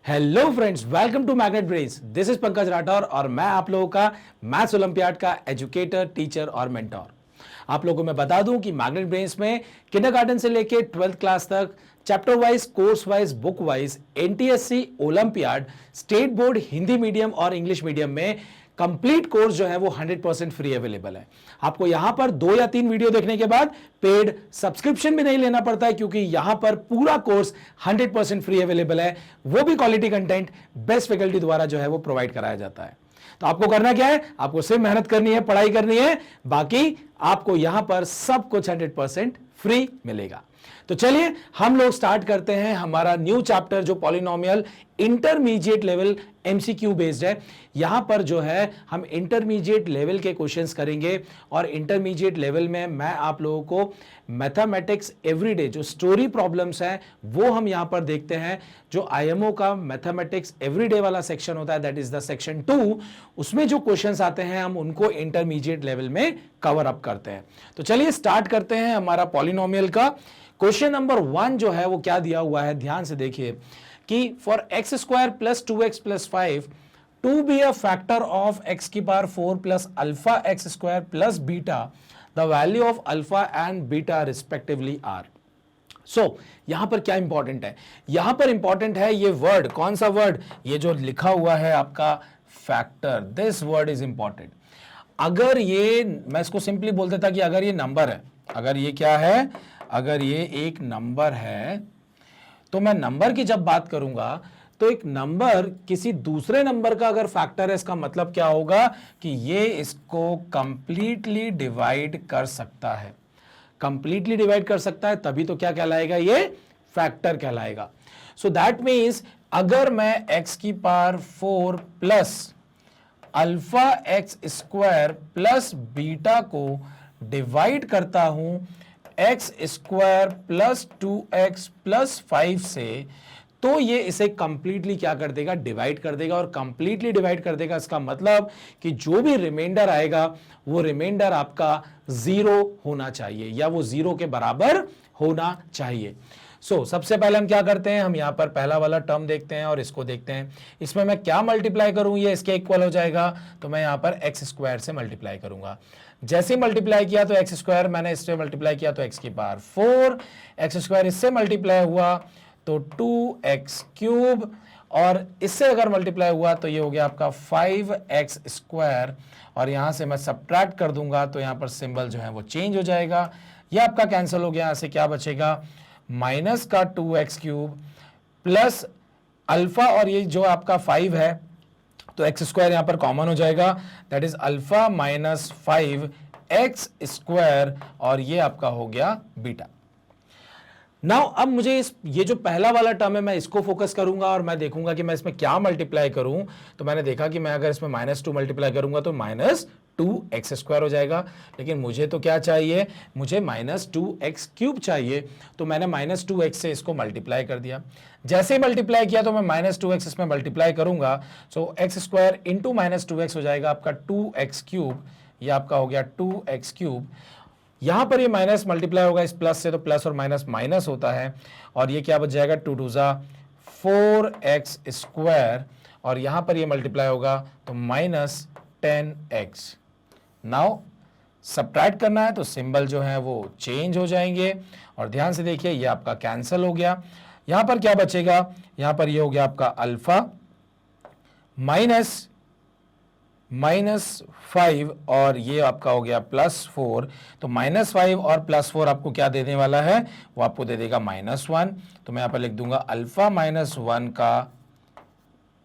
Hello friends, welcome to Magnet Brains. This is Pankaj Rathore और मैं आप लोगों का मैथ्स ओलंपियाड का एजुकेटर, टीचर और मेंटोर। आप लोगों को मैं बता दूं कि मैग्नेट ब्रेन्स में किंडरगार्टन से लेके 12th क्लास तक chapter wise, course wise, book wise, NTSC, olympiad, state board, Hindi medium और इंग्लिश मीडियम में कंप्लीट कोर्स जो है वो 100% फ्री अवेलेबल है। आपको यहां पर 2 या 3 वीडियो देखने के बाद पेड सब्सक्रिप्शन भी नहीं लेना पड़ता है, क्योंकि यहां पर पूरा कोर्स 100% फ्री अवेलेबल है, वो भी क्वालिटी कंटेंट बेस्ट फैकल्टी द्वारा जो है वो प्रोवाइड कराया जाता है। तो आपको करना क्या है? आपको सिर्फ मेहनत करनी है, पढ़ाई करनी है, बाकी आपको यहां पर सब कुछ 100% फ्री मिलेगा। तो चलिए हम लोग स्टार्ट करते हैं हमारा न्यू चैप्टर, जो polynomial intermediate level MCQ based है। यहां पर जो है हम इंटरमीडिएट लेवल के क्वेश्चंस करेंगे, और इंटरमीडिएट लेवल में मैं आप लोगों को मैथमेटिक्स एवरीडे जो स्टोरी प्रॉब्लम्स हैं वो हम यहां पर देखते हैं। जो आईएमओ का मैथमेटिक्स एवरीडे वाला सेक्शन होता है, दैट इज द सेक्शन 2, उसमें जो क्वेश्चंस आते हैं हम उनको इंटरमीडिएट लेवल में कवर अप करते हैं। तो चलिए स्टार्ट करते हैं हमारा पॉलिनोमियल का। क्वेश्चन नंबर 1 जो है वो क्या दिया हुआ है, ध्यान से देखिए कि for x square plus 2x plus 5 to be a factor of x की power 4 plus alpha x square plus beta, the value of alpha and beta respectively are. So यहां पर क्या इंपॉर्टेंट है? यहां पर इंपॉर्टेंट है ये वर्ड। कौन सा वर्ड? ये जो लिखा हुआ है आपका factor, this word is important. अगर ये, मैं इसको सिंपली बोल देता कि अगर ये नंबर है, अगर ये क्या है, अगर ये एक नंबर है, तो मैं नंबर की जब बात करूंगा तो एक नंबर किसी दूसरे नंबर का अगर फैक्टर है, इसका मतलब क्या होगा कि ये इसको कंप्लीटली डिवाइड कर सकता है। कंप्लीटली डिवाइड कर सकता है, तभी तो क्या कहलाएगा, ये फैक्टर कहलाएगा। सो दैट मीन्स अगर मैं x की power 4 plus alpha x square plus beta को डिवाइड करता हूं x square plus 2x plus 5 से, तो ये इसे कंप्लीटली क्या कर देगा, डिवाइड कर देगा। और कंप्लीटली डिवाइड कर देगा इसका मतलब कि जो भी रिमाइंडर आएगा वो रिमाइंडर आपका 0 होना चाहिए, या वो 0 के बराबर होना चाहिए। सबसे पहले हम क्या करते हैं, हम यहां पर पहला वाला टर्म देखते हैं और इसको देखते हैं। इसमें मैं क्या मल्टीप्लाई करूं, ये इसके इक्वल हो जाएगा, तो मैं यहां पर एक्स स्क्वायर से मल्टीप्लाई करूंगा। जैसे मल्टीप्लाई किया तो एक्स स्क्वायर, मैंने इससे मल्टीप्लाई किया तो एक्स की पावर 4, एक्स स्क्वायर इससे मल्टीप्लाई हुआ तो 2x क्यूब, और इससे अगर मल्टीप्लाई हुआ तो ये हो गया आपका 5x स्क्वायर, और यहां से मैं सब्ट्रैक्ट कर दूंगा तो यहां पर सिंबल जो है वो चेंज हो जाएगा, ये आपका कैंसिल हो गया। यहां से क्या बचेगा, माइनस का 2x क्यूब प्लस अल्फा, और ये जो आपका 5 है तो एक्स स्क्वायर यहां पर कॉमन हो जाएगा, that is alpha minus 5x square, और ये आपका हो गया बीटा। नाउ अब मुझे ये जो पहला वाला टर्म है मैं इसको फोकस करूंगा और मैं देखूंगा कि मैं इसमें क्या मल्टीप्लाई करूं। तो मैंने देखा कि मैं अगर इसमें -2 मल्टीप्लाई करूंगा तो -2x स्क्वायर हो जाएगा, लेकिन मुझे तो क्या चाहिए, मुझे -2x क्यूब चाहिए। तो मैंने -2x से इसको मल्टीप्लाई कर दिया। जैसे मल्टीप्लाई किया तो मैं -2x इसमें मल्टीप्लाई करूंगा, सो एक्स स्क्वायर इंटू -2x हो जाएगा आपका 2x क्यूब, ये आपका हो गया 2x क्यूब। यहां पर ये माइनस मल्टीप्लाई होगा इस प्लस से, तो प्लस और माइनस माइनस होता है, और ये क्या बच जाएगा 2 2 जा 4x स्क्वायर, और यहां पर ये मल्टीप्लाई होगा तो -10x। नाउ सब्ट्रैक्ट करना है तो सिंबल जो है वो चेंज हो जाएंगे, और ध्यान से देखिए ये आपका कैंसिल हो गया। यहां पर क्या बचेगा, यहां पर ये हो गया आपका अल्फा -5, और ये आपका हो गया +4। तो -5 और +4 आपको क्या देने वाला है, वो आपको दे देगा -1। तो मैं यहां पर लिख दूंगा अल्फा -1 का,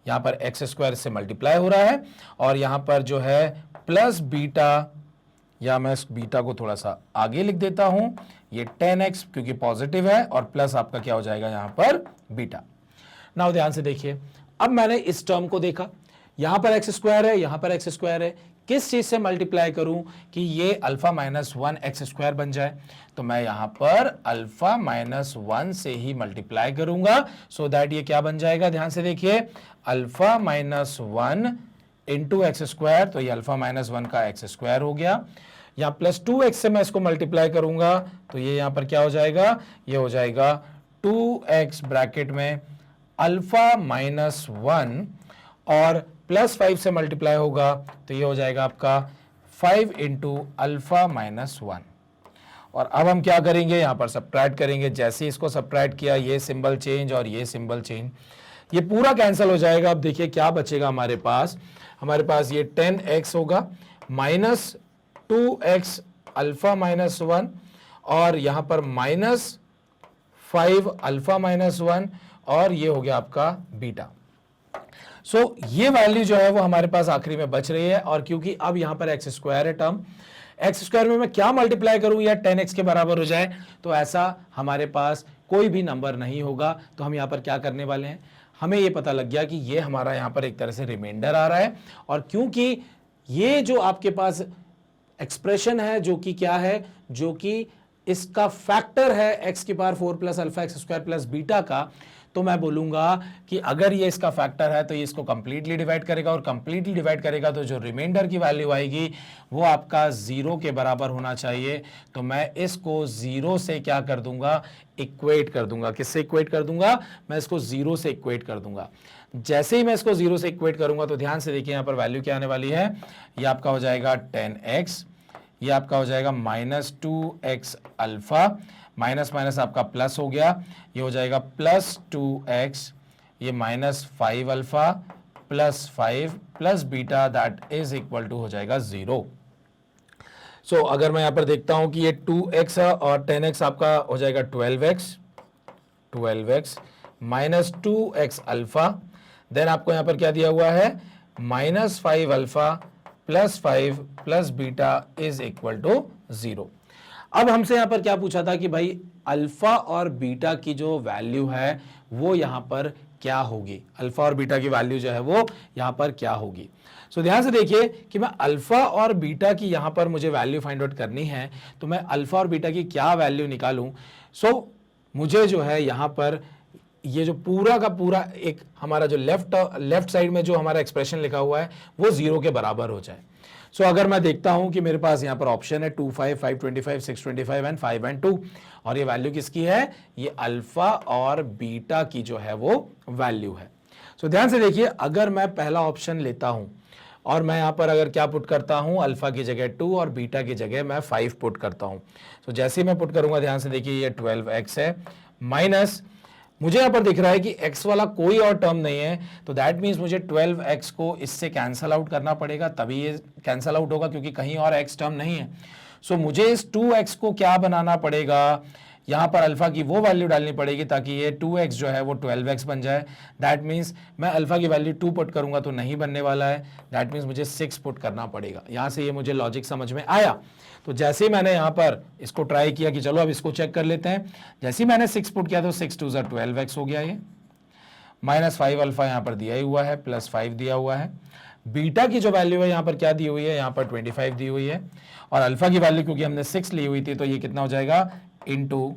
यहां पर एक्स स्क्वायर से मल्टीप्लाई हो रहा है, और यहां पर जो है प्लस बीटा, या मैं इस बीटा को थोड़ा सा आगे लिख देता हूं, ये 10x क्योंकि पॉजिटिव है, और प्लस आपका क्या हो जाएगा यहां पर बीटा। नाउ ध्यान से देखिए, अब मैंने इस टर्म को देखा, यहां पर एक्स स्क्वायर है, यहां पर एक्स स्क्वायर है, किस चीज से मल्टीप्लाई करूं कि ये अल्फा -1 एक्स स्क्वायर बन जाए। तो मैं यहां पर अल्फा -1 से ही मल्टीप्लाई करूंगा, सो दैट ये क्या बन जाएगा, ध्यान से देखिए, अल्फा -1 इंटू एक्स स्क्वायर, तो ये अल्फा -1 का एक्स स्क्वायर हो गया। यहाँ +2x से मैं इसको मल्टीप्लाई करूंगा तो ये यहां पर क्या हो जाएगा, ये हो जाएगा 2x ब्रैकेट में अल्फा माइनस 1 और प्लस 5 से मल्टीप्लाई होगा तो ये हो जाएगा आपका 5 इंटू अल्फा माइनस 1। और अब हम क्या करेंगे, यहां पर सब्ट्रैक्ट करेंगे। जैसे इसको सब्ट्रैक्ट किया, ये सिंबल चेंज और ये सिंबल चेंज, ये पूरा कैंसिल हो जाएगा। अब देखिए क्या बचेगा हमारे पास ये 10x होगा माइनस 2x अल्फा माइनस 1 और यहां पर माइनस 5 अल्फा माइनस 1 और ये हो गया आपका बीटा। सो ये वैल्यू जो है वो हमारे पास आखिरी में बच रही है। और क्योंकि अब यहां पर एक्स स्क्वायर है टर्म, एक्स स्क्वायर में मैं क्या मल्टीप्लाई करूं या 10x के बराबर हो जाए, तो ऐसा हमारे पास कोई भी नंबर नहीं होगा। तो हम यहां पर क्या करने वाले हैं, हमें ये पता लग गया कि ये हमारा यहां पर एक तरह से रिमाइंडर आ रहा है। और क्योंकि ये जो आपके पास एक्सप्रेशन है जो कि क्या है, जो कि इसका फैक्टर है एक्स की power 4 plus alpha x square plus beta का, तो मैं बोलूंगा कि अगर ये इसका फैक्टर है तो ये इसको कंप्लीटली डिवाइड करेगा और कंप्लीटली डिवाइड करेगा तो जो रिमाइंडर की वैल्यू आएगी वो आपका 0 के बराबर होना चाहिए। तो मैं इसको 0 से क्या कर दूंगा, इक्वेट कर दूंगा। किससे इक्वेट कर दूंगा, मैं इसको 0 से इक्वेट कर दूंगा। जैसे ही मैं इसको 0 से इक्वेट करूंगा तो ध्यान से देखिए यहां पर वैल्यू क्या आने वाली है, ये आपका हो जाएगा 10x, ये आपका हो जाएगा minus 2x alpha, minus minus आपका प्लस हो गया, ये हो जाएगा प्लस 2x, ये minus 5 alpha plus 5 plus beta that is equal to हो जाएगा 0। सो अगर मैं यहां पर देखता हूं कि ये 2x और 10x आपका हो जाएगा 12x minus 2x alpha, then आपको यहां पर क्या दिया हुआ है, minus 5 alpha plus 5 plus beta is equal to 0। अब हमसे यहां पर क्या पूछा था कि भाई अल्फा और बीटा की जो वैल्यू है वो यहां पर क्या होगी, अल्फा और बीटा की वैल्यू जो है वो यहां पर क्या होगी। सो ध्यान से देखिए कि मैं अल्फा और बीटा की यहां पर मुझे वैल्यू फाइंड आउट करनी है, तो मैं अल्फा और बीटा की क्या वैल्यू निकालूं। सो मुझे जो है यहां पर ये जो पूरा का पूरा एक हमारा जो लेफ्ट साइड में जो हमारा एक्सप्रेशन लिखा हुआ है वो 0 के बराबर हो जाए। सो अगर मैं देखता हूं कि मेरे पास यहां पर ऑप्शन है 2, 5, 525, 625 एंड 5 एंड 2, और ये वैल्यू किसकी है, ये अल्फा और बीटा की जो है वो वैल्यू है। सो ध्यान से देखिए, अगर मैं पहला ऑप्शन लेता हूं और मैं यहां पर अगर क्या पुट करता हूं, अल्फा की जगह 2 और बीटा की जगह मैं 5 पुट करता हूं। सो जैसे ही मैं पुट करूंगा, ध्यान से देखिए ये 12x है माइनस, मुझे यहां पर दिख रहा है कि x वाला कोई और टर्म नहीं है, तो दैट मीन्स मुझे 12x को इससे कैंसल आउट करना पड़ेगा, तभी ये कैंसल आउट होगा क्योंकि कहीं और x टर्म नहीं है। सो मुझे इस 2x को क्या बनाना पड़ेगा, यहां पर अल्फा की वो वैल्यू डालनी पड़ेगी ताकि ये 2x जो है वो 12x बन जाए। दैट मीन्स मैं अल्फा की वैल्यू 2 पुट करूंगा तो नहीं बनने वाला है, दैट मीन्स मुझे 6 पुट करना पड़ेगा। यहां से ये मुझे लॉजिक समझ में आया। तो जैसे ही मैंने यहां पर इसको ट्राई किया कि चलो अब इसको चेक कर लेते हैं, जैसे ही मैंने 6 पुट किया तो 6 2 12x हो गया, ये माइनस 5 अल्फा यहां पर दिया ही हुआ है, प्लस 5 दिया हुआ है। बीटा की जो वैल्यू है यहां पर क्या दी हुई है, यहां पर 25 दी हुई है, और अल्फा की वैल्यू क्योंकि हमने 6 ली हुई थी तो ये कितना हो जाएगा, इंटू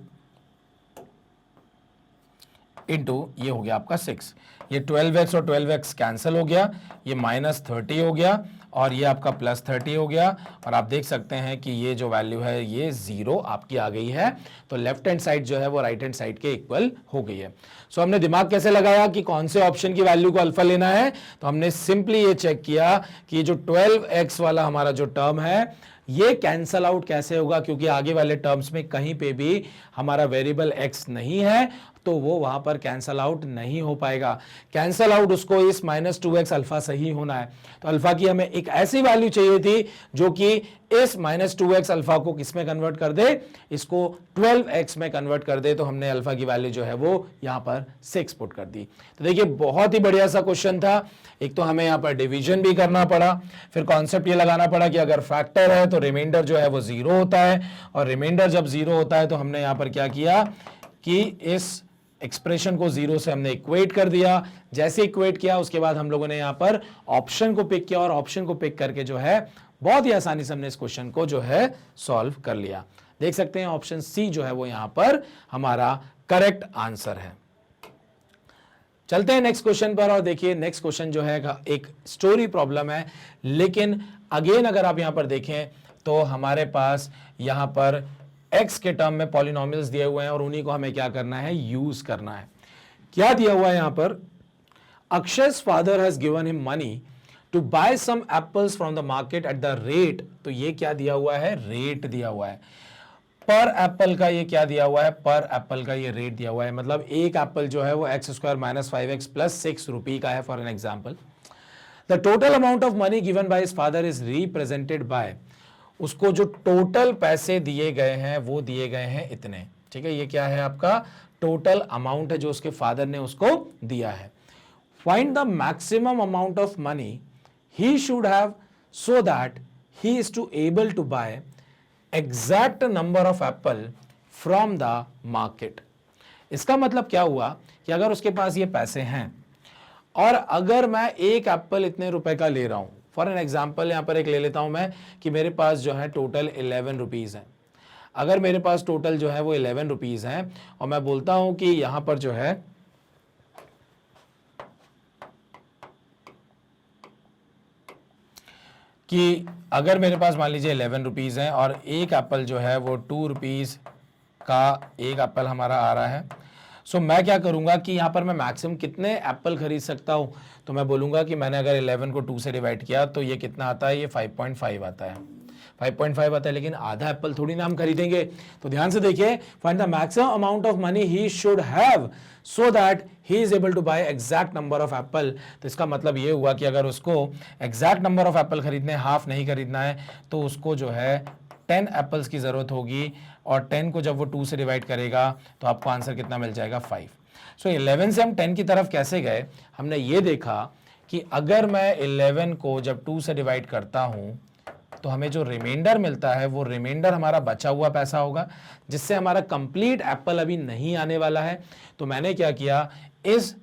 ये हो गया आपका 6। ये 12x और 12x कैंसिल हो गया, ये माइनस 30 हो गया और ये आपका प्लस 30 हो गया, और आप देख सकते हैं कि ये जो वैल्यू है ये 0 आपकी आ गई है। तो लेफ्ट हैंड साइड जो है वो राइट हैंड साइड के इक्वल हो गई है। सो हमने दिमाग कैसे लगाया कि कौन से ऑप्शन की वैल्यू को अल्फा लेना है, तो हमने सिंपली ये चेक किया कि जो 12x वाला हमारा जो टर्म है ये कैंसल आउट कैसे होगा, क्योंकि आगे वाले टर्म्स में कहीं पे भी हमारा वेरिएबल x नहीं है, तो वो वहां पर कैंसल आउट नहीं हो पाएगा। कैंसल आउट उसको इस माइनस 2x अल्फा से ही होना है। तो अल्फा की हमें एक ऐसी वैल्यू चाहिए थी जो कि इस माइनस 2x अल्फा को किस में कन्वर्ट कर दे, इसको 12x में कन्वर्ट कर दे। तो हमने अल्फा की वैल्यू जो है वो यहां पर 6 पुट कर दी। तो देखिए बहुत ही बढ़िया सा क्वेश्चन था। एक तो हमें यहां पर डिवीजन भी करना पड़ा, फिर कॉन्सेप्ट ये लगाना पड़ा कि अगर फैक्टर है तो रिमाइंडर जो है वो 0 होता है, और रिमाइंडर जब 0 होता है तो हमने यहां पर क्या किया कि इस एक्सप्रेशन को 0 से हमने इक्वेट कर दिया। जैसे इक्वेट किया उसके बाद हम लोगों ने यहां पर ऑप्शन को पिक किया, और ऑप्शन को पिक करके जो है बहुत ही आसानी से हमने इस क्वेश्चन को जो है सॉल्व कर लिया। देख सकते हैं ऑप्शन सी जो है वो यहां पर हमारा करेक्ट आंसर है। चलते हैं नेक्स्ट क्वेश्चन पर, और देखिए नेक्स्ट क्वेश्चन जो है एक स्टोरी प्रॉब्लम है, लेकिन अगेन अगर आप यहां पर देखें तो हमारे पास यहां पर x के टर्म में पॉलिनोमियल्स दिए हुए हैं और उन्हीं को हमें क्या करना है, यूज करना है। क्या दिया हुआ है यहां पर, अक्षय's father has given him money to buy some apples from the market at the rate, तो ये क्या दिया हुआ है, रेट दिया हुआ है। पर एप्पल का ये क्या दिया हुआ है, पर एप्पल का ये रेट दिया हुआ है, मतलब एक एप्पल जो है वो x square minus 5x plus 6 रुपी का है for an example. The total amount of money given by his father is represented by, उसको जो टोटल पैसे दिए गए हैं वो दिए गए हैं इतने, ठीक है, ये क्या है आपका टोटल अमाउंट है जो उसके फादर ने उसको दिया है। Find the maximum amount of money he should have so that he is to able to buy exact number of apple from the market. इसका मतलब क्या हुआ कि अगर उसके पास ये पैसे हैं और अगर मैं एक एप्पल इतने रुपए का ले रहा हूं, फॉर एन एग्जाम्पल यहां पर एक ले लेता हूं मैं कि मेरे पास जो है टोटल 11 रुपीज है। अगर मेरे पास टोटल जो है वो 11 रुपीज है और मैं बोलता हूं कि यहां पर जो है कि अगर मेरे पास मान लीजिए 11 रुपीज है और एक एप्पल जो है वो 2 रुपीज का एक एप्पल हमारा आ रहा है, सो मैं क्या करूंगा कि यहां पर मैं मैक्सिमम कितने एप्पल खरीद सकता हूं, तो मैं बोलूंगा कि मैंने अगर 11 को 2 से डिवाइड किया तो ये कितना आता है, ये 5.5 आता है, 5.5 आता है, लेकिन आधा एप्पल थोड़ी ना हम खरीदेंगे। तो ध्यान से देखिए, find the maximum amount of money he should have so that he is able to buy exact number of apple. तो इसका मतलब ये हुआ कि अगर उसको एग्जैक्ट नंबर ऑफ एप्पल खरीदने, हाफ नहीं खरीदना है, तो उसको जो है 10 एप्पल्स की जरूरत होगी और 10 को जब वो 2 से डिवाइड करेगा तो आपको आंसर कितना मिल जाएगा, 5। सो 11 से हम 10 की तरफ कैसे गए, हमने ये देखा कि अगर मैं 11 को जब 2 से डिवाइड करता हूं तो हमें जो रिमाइंडर मिलता है वो रिमाइंडर हमारा बचा हुआ पैसा होगा, जिससे हमारा कंप्लीट एप्पल अभी नहीं आने वाला है। तो मैंने क्या किया, इस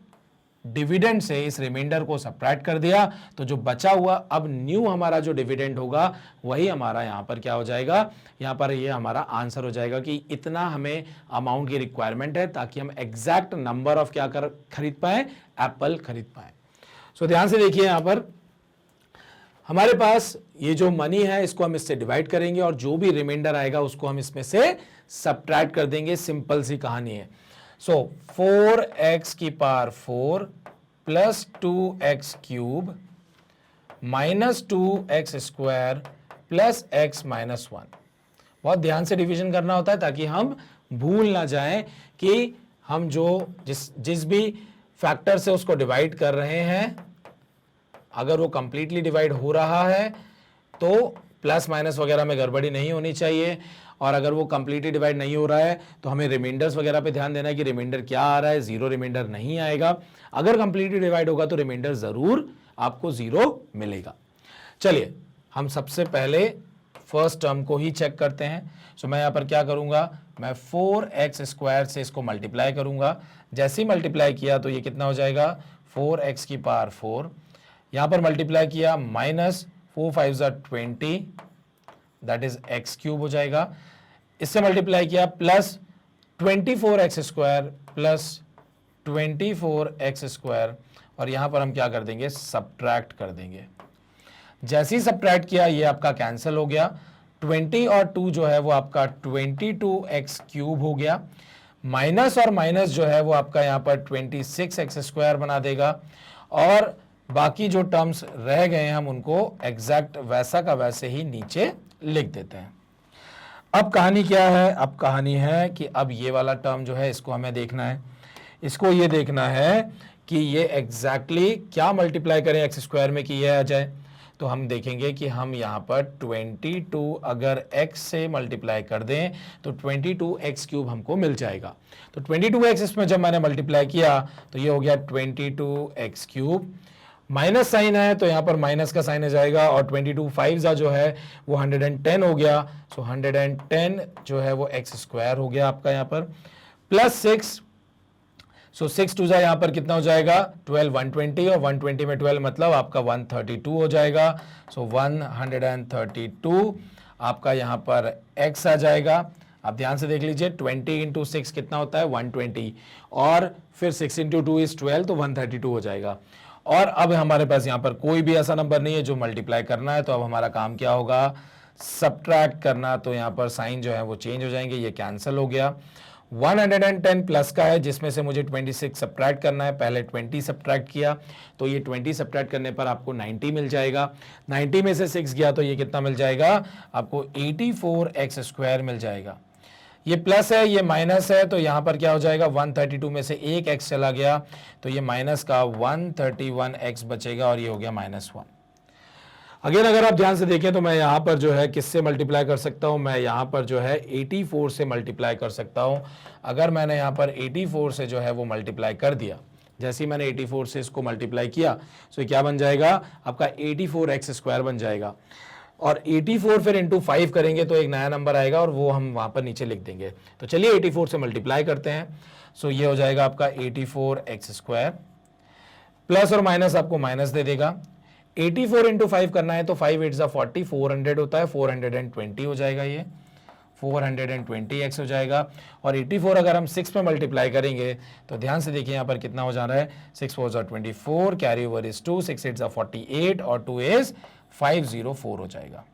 डिविडेंड से इस रिमाइंडर को सब्ट्रैक्ट कर दिया, तो जो बचा हुआ अब न्यू हमारा जो डिविडेंड होगा वही हमारा यहाँ पर क्या हो जाएगा, यहाँ पर ये हमारा आंसर हो जाएगा कि इतना हमें अमाउंट की रिक्वायरमेंट है ताकि हम एग्जैक्ट नंबर ऑफ क्या कर खरीद पाए, एप्पल खरीद पाए। सो ध्यान से देखिए, यहाँ पर हमारे पास ये जो मनी है इसको हम इससे डिवाइड करेंगे और जो भी रिमाइंडर आएगा उसको हम इसमें से सब्ट्रैक्ट कर देंगे। सिंपल सी कहानी है। सो 4x की power 4 plus 2x cube minus 2x square plus x minus 1। बहुत ध्यान से डिवीजन करना होता है ताकि हम भूल ना जाएं कि हम जो जिस भी फैक्टर से उसको डिवाइड कर रहे हैं, अगर वो कंप्लीटली डिवाइड हो रहा है तो प्लस माइनस वगैरह में गड़बड़ी नहीं होनी चाहिए, और अगर वो कंप्लीटली डिवाइड नहीं हो रहा है तो हमें रिमाइंडर्स वगैरह पे ध्यान देना है कि रिमाइंडर क्या आ रहा है, जीरो रिमाइंडर नहीं आएगा। अगर कंप्लीटली डिवाइड होगा तो रिमाइंडर जरूर आपको जीरो मिलेगा। चलिए हम सबसे पहले फर्स्ट टर्म को ही चेक करते हैं। सो मैं यहाँ पर क्या करूंगा, मैं 4x स्क्वायर से इसको मल्टीप्लाई करूंगा। जैसे ही मल्टीप्लाई किया तो ये कितना हो जाएगा, 4x की पावर 4, यहां पर मल्टीप्लाई किया minus 4 5 20, that is x cube हो जाएगा। इससे मल्टीप्लाई किया plus 24x square plus 24x square, और यहां पर हम क्या कर देंगे, सब्ट्रैक्ट कर देंगे। जैसे ही सब्ट्रैक्ट किया ये आपका कैंसिल हो गया, 20 और 2 जो है वो आपका 22x क्यूब हो गया, माइनस और माइनस जो है वो आपका यहां पर 26x स्क्वायर बना देगा, और बाकी जो टर्म्स रह गए हैं हम उनको एग्जैक्ट वैसा का वैसे ही नीचे लिख देते हैं। अब कहानी क्या है, अब कहानी है कि अब ये वाला टर्म जो है इसको हमें देखना है, इसको ये देखना है कि ये एग्जैक्टली क्या मल्टीप्लाई करें एक्स स्क्वायर में कि ये आ जाए। तो हम देखेंगे कि हम यहाँ पर 22 अगर x से मल्टीप्लाई कर दें तो 22x क्यूब हमको मिल जाएगा। तो 22x इसमें जब मैंने मल्टीप्लाई किया तो ये हो गया 22x क्यूब, माइनस साइन है तो यहाँ पर माइनस का साइन आ जाएगा, और 22 5 जो है वो 110 हो गया। सो 110 जो है वो एक्स स्क्वायर हो गया आपका यहाँ पर, प्लस 6, सो 6 2 यहाँ पर कितना हो जाएगा 12, 120, और 120 में 12 मतलब आपका 132 हो जाएगा। सो 132 आपका यहाँ पर x आ जाएगा। आप ध्यान से देख लीजिए, 20 इंटू 6 कितना होता है 120, और फिर 6 इंटू 2 इज 12, तो 132 हो जाएगा। और अब हमारे पास यहाँ पर कोई भी ऐसा नंबर नहीं है जो मल्टीप्लाई करना है, तो अब हमारा काम क्या होगा, सब्ट्रैक्ट करना। तो यहाँ पर साइन जो है वो चेंज हो जाएंगे, ये कैंसिल हो गया। 110 प्लस का है जिसमें से मुझे 26 सब्ट्रैक्ट करना है। पहले 20 सब्ट्रैक्ट किया तो ये 20 सब्ट्रैक्ट करने पर आपको 90 मिल जाएगा। 90 में से 6 गया तो ये कितना मिल जाएगा आपको 84x² मिल जाएगा। ये प्लस है ये माइनस है तो यहां पर क्या हो जाएगा 132 में से एक x चला गया तो ये माइनस का 131x बचेगा और ये हो गया -1। अगेन अगर आप ध्यान से देखें तो मैं यहां पर जो है किससे मल्टीप्लाई कर सकता हूं, मैं यहां पर जो है 84 से मल्टीप्लाई कर सकता हूं। अगर मैंने यहां पर 84 से जो है वो मल्टीप्लाई कर दिया, जैसे ही मैंने 84 से इसको मल्टीप्लाई किया तो क्या बन जाएगा आपका 84x² बन जाएगा। और 84 फिर इंटू 5 करेंगे तो एक नया नंबर आएगा और वो हम वहां पर नीचे लिख देंगे। तो चलिए 84 से मल्टीप्लाई करते हैं। सो ये हो जाएगा आपका 84x² प्लस और माइनस आपको माइनस दे देगा। 84 इंटू 5 करना है तो 5 8 40 400 होता है, 420 हो जाएगा, ये 420x हो जाएगा। और 84 अगर हम 6 पे मल्टीप्लाई करेंगे तो ध्यान से देखिए यहाँ पर कितना हो जा रहा है 6 4 24 कैरी ओवर इज 2 6 8 48 और 2 इज 504 हो जाएगा।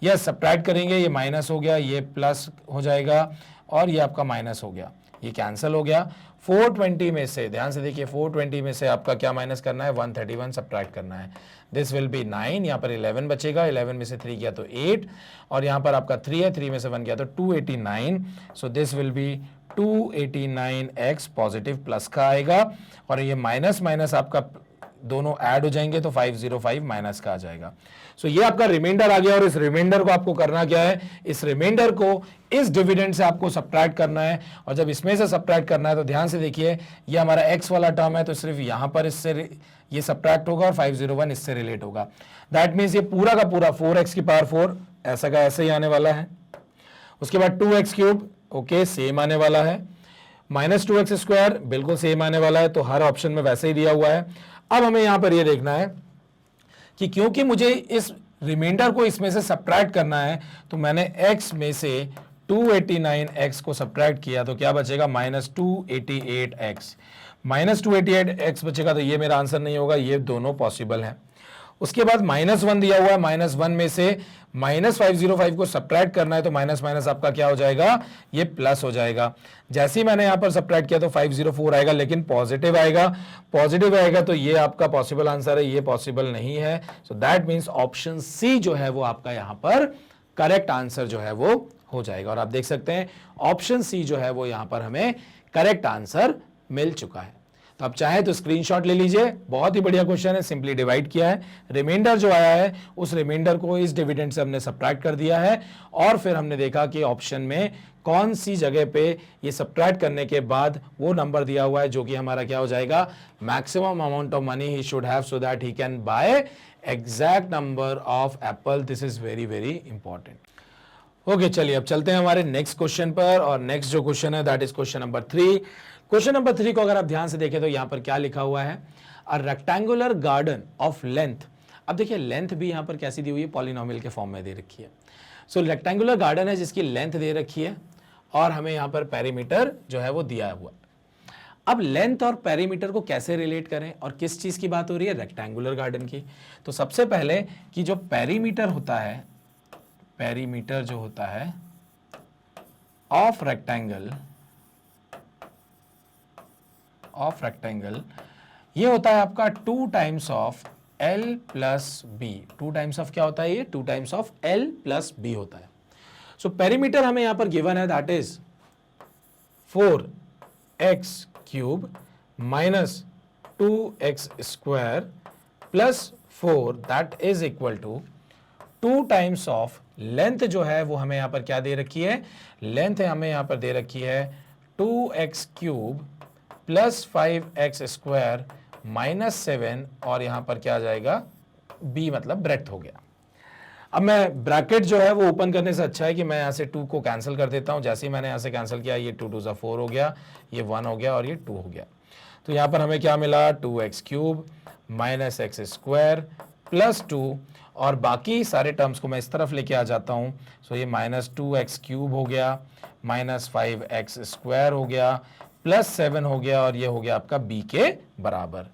यह सब्ट्रैक्ट करेंगे, ये माइनस हो गया, ये प्लस हो जाएगा और ये आपका माइनस हो गया, ये कैंसिल हो गया। 420 में से ध्यान से देखिए 420 में से आपका क्या माइनस करना है 131 सब्ट्रैक्ट करना है। दिस विल बी 9, यहाँ पर 11 बचेगा, 11 में से 3 गया तो 8 और यहाँ पर आपका 3 है, 3 में से 1 गया तो 289। सो this will B 289x positive plus का आएगा और ये माइनस माइनस आपका दोनों ऐड हो जाएंगे तो 505 माइनस का आ जाएगा। सो ये आपका रिमाइंडर आ गया और इस रिमाइंडर को आपको करना क्या है, इस रिमाइंडर को इस डिविडेंड से आपको सब्ट्रैक्ट करना है। और जब इसमें से सब्ट्रैक्ट करना है तो ध्यान से देखिए ये हमारा x वाला टर्म है तो सिर्फ यहां पर इससे ये सब्ट्रैक्ट होगा और 501 इससे रिलेट होगा। दैट मीन्स ये पूरा का पूरा 4x की पावर 4 ऐसा का ऐसे ही आने वाला है। उसके बाद 2x³ ओके सेम आने वाला है, -2x² बिल्कुल सेम आने वाला है, तो हर ऑप्शन में वैसे ही दिया हुआ है। अब हमें यहां पर यह देखना है कि क्योंकि मुझे इस रिमाइंडर को इसमें से सब्ट्रैक्ट करना है तो मैंने x में से 289x को सब्ट्रैक्ट किया तो क्या बचेगा -288x। -288x बचेगा तो ये मेरा आंसर नहीं होगा, ये दोनों पॉसिबल है। उसके बाद -1 दिया हुआ है, -1 में से -505 को सब्ट्रैक्ट करना है तो माइनस माइनस आपका क्या हो जाएगा ये प्लस हो जाएगा। जैसे ही मैंने यहां पर सब्ट्रैक्ट किया तो 504 आएगा लेकिन पॉजिटिव आएगा, पॉजिटिव आएगा तो ये आपका पॉसिबल आंसर है, ये पॉसिबल नहीं है। So that means option C जो है वो आपका यहां पर करेक्ट आंसर जो है वो हो जाएगा। और आप देख सकते हैं ऑप्शन सी जो है वो यहां पर हमें करेक्ट आंसर मिल चुका है। तो आप चाहे तो स्क्रीनशॉट ले लीजिए, बहुत ही बढ़िया क्वेश्चन है, सिंपली डिवाइड किया है, रिमाइंडर जो आया है उस रिमाइंडर को इस डिविडेंड से हमने सब्ट्रैक्ट कर दिया है और फिर हमने देखा कि ऑप्शन में कौन सी जगह पे ये सब्ट्रैक्ट करने के बाद वो नंबर दिया हुआ है जो कि हमारा क्या हो जाएगा maximum amount of money he should have so that he can buy exact number of Apple. This is very very important. Okay चलिए अब चलते हैं हमारे नेक्स्ट क्वेश्चन पर और नेक्स्ट जो क्वेश्चन है that is question number 3। Question number 3 को अगर आप ध्यान से देखें तो यहां पर क्या लिखा हुआ है a rectangular garden of length. अब देखिए लेंथ भी यहां पर कैसी दी हुई है पॉलिनोमियल के फॉर्म में दे रखी है। सो रेक्टेंगुलर गार्डन है जिसकी लेंथ दे रखी है और हमें यहां पर पेरीमीटर जो है वो दिया हुआ। अब लेंथ और पेरीमीटर को कैसे रिलेट करें और किस चीज की बात हो रही है रेक्टेंगुलर गार्डन की। तो सबसे पहले कि जो पेरीमीटर होता है, पेरीमीटर जो होता है ऑफ रेक्टेंगल ये होता है आपका 2 times of L plus B. 2 times of क्या होता है ये 2 times of L plus B होता है। सो पेरीमीटर हमें यहां पर गिवन है that is 4x³ minus 2x² plus 4 that is equal to 2 times of length जो है वो हमें यहां पर क्या दे रखी है, लेंथ हमें यहां पर दे रखी है 2x³ प्लस 5x² माइनस 7 और यहां पर क्या आ जाएगा b मतलब ब्रेड्थ हो गया। अब मैं ब्रैकेट जो है वो ओपन करने से अच्छा है कि मैं यहां से 2 को कैंसिल कर देता हूं। जैसे ही मैंने यहां से कैंसिल किया ये 2 2 4 हो गया, ये 1 हो गया और ये 2 हो गया। तो यहां पर हमें क्या मिला 2x³ माइनस x² प्लस 2 और बाकी सारे टर्म्स को मैं इस तरफ लेके आ जाता हूं। सो ये -2x³ हो गया माइनस 5x² हो गया प्लस 7 हो गया और ये हो गया आपका b के बराबर।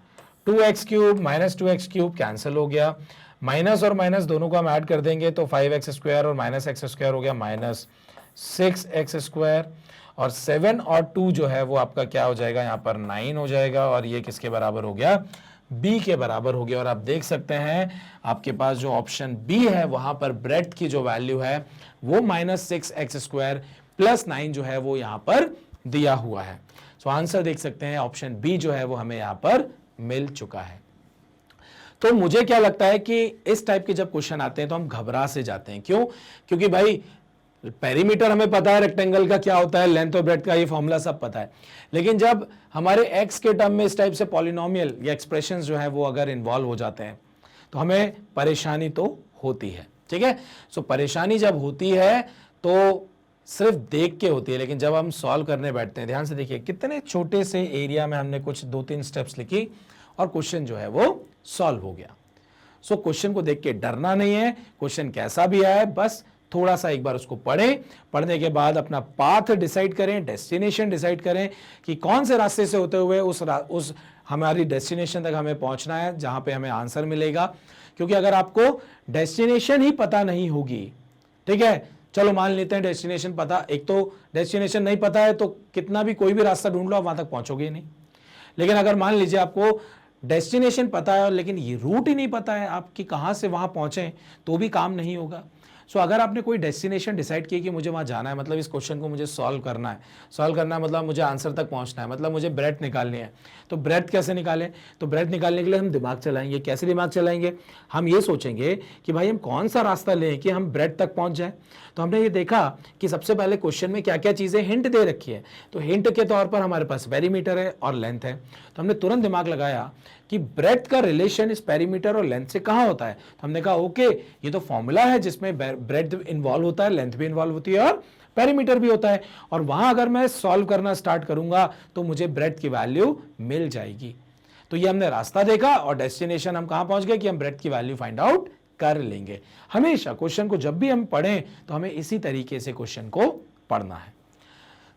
2x³ माइनस 2x³ कैंसिल हो गया, माइनस और माइनस दोनों को हम ऐड कर देंगे तो 5x² और माइनस x² हो गया 6x², और 7 और 2 जो है वो आपका क्या हो जाएगा, यहाँ पर 9 हो जाएगा, और ये किसके बराबर हो गया, बी के बराबर हो गया। और आप देख सकते हैं आपके पास जो ऑप्शन बी है वहां पर ब्रेड्थ की जो वैल्यू है वो -6x² + 9 जो है वो यहां पर दिया हुआ है। सो आंसर देख सकते हैं ऑप्शन बी जो है वो हमें यहां पर मिल चुका है। तो मुझे क्या लगता है कि इस टाइप के जब क्वेश्चन आते हैं तो हम घबरा से जाते हैं। क्यों? क्योंकि भाई पेरीमीटर हमें पता है, रेक्टेंगल का क्या होता है, लेंथ और ब्रेड्थ का ये फॉर्मूला सब पता है, लेकिन जब हमारे एक्स के टर्म में इस टाइप से पॉलिनोमियल या एक्सप्रेशंस जो है वो अगर इन्वॉल्व हो जाते हैं तो हमें परेशानी तो होती है। ठीक है, सो परेशानी जब होती है तो सिर्फ देख के होती है, लेकिन जब हम सॉल्व करने बैठते हैं, ध्यान से देखिए कितने छोटे से एरिया में हमने कुछ 2-3 स्टेप्स लिखी और क्वेश्चन जो है वो सॉल्व हो गया। सो क्वेश्चन को देख के डरना नहीं है, क्वेश्चन कैसा भी आए बस थोड़ा सा एक बार उसको पढ़ें, पढ़ने के बाद अपना पाथ डिसाइड करें, डेस्टिनेशन डिसाइड करें कि कौन से रास्ते से होते हुए उस हमारी डेस्टिनेशन तक हमें पहुंचना है जहां पे हमें आंसर मिलेगा। क्योंकि अगर आपको डेस्टिनेशन ही पता नहीं होगी, ठीक है, चलो मान लेते हैं डेस्टिनेशन पता, एक तो डेस्टिनेशन नहीं पता है तो कितना भी कोई भी रास्ता ढूंढ लो आप वहां तक पहुंचोगे ही नहीं। लेकिन अगर मान लीजिए आपको डेस्टिनेशन पता है लेकिन ये रूट ही नहीं पता है आपकी कहां से वहां पहुंचे, तो भी काम नहीं होगा। सो अगर आपने कोई डेस्टिनेशन डिसाइड किया कि मुझे वहां जाना है, मतलब इस क्वेश्चन को मुझे सॉल्व करना है, सॉल्व करना है मतलब मुझे आंसर तक पहुंचना है, मतलब मुझे ब्रेड्थ निकालनी है, तो ब्रेड्थ कैसे निकालें? तो ब्रेड्थ निकालने के लिए हम दिमाग चलाएंगे। कैसे दिमाग चलाएंगे? हम ये सोचेंगे कि भाई हम कौन सा रास्ता लें कि हम ब्रेड्थ तक पहुंच जाए। तो हमने ये देखा कि सबसे पहले क्वेश्चन में क्या क्या चीजें हिंट दे रखी है, तो हिंट के तौर पर हमारे पास पेरीमीटर है और लेंथ है। तो हमने तुरंत दिमाग लगाया कि ब्रेड्थ का रिलेशन इस पेरीमीटर और लेंथ से कहां होता है। तो हमने कहा ओके ये तो फॉर्मूला है जिसमें ब्रेड्थ इन्वॉल्व होता है, लेंथ भी इन्वॉल्व होती है और पेरीमीटर भी होता है, और वहां अगर मैं सॉल्व करना स्टार्ट करूंगा तो मुझे ब्रेड्थ की वैल्यू मिल जाएगी। तो ये हमने रास्ता देखा और डेस्टिनेशन हम कहां पहुंच गए कि हम ब्रेड्थ की वैल्यू फाइंड आउट कर लेंगे। हमेशा क्वेश्चन को जब भी हम पढ़ें तो हमें इसी तरीके से क्वेश्चन को पढ़ना है।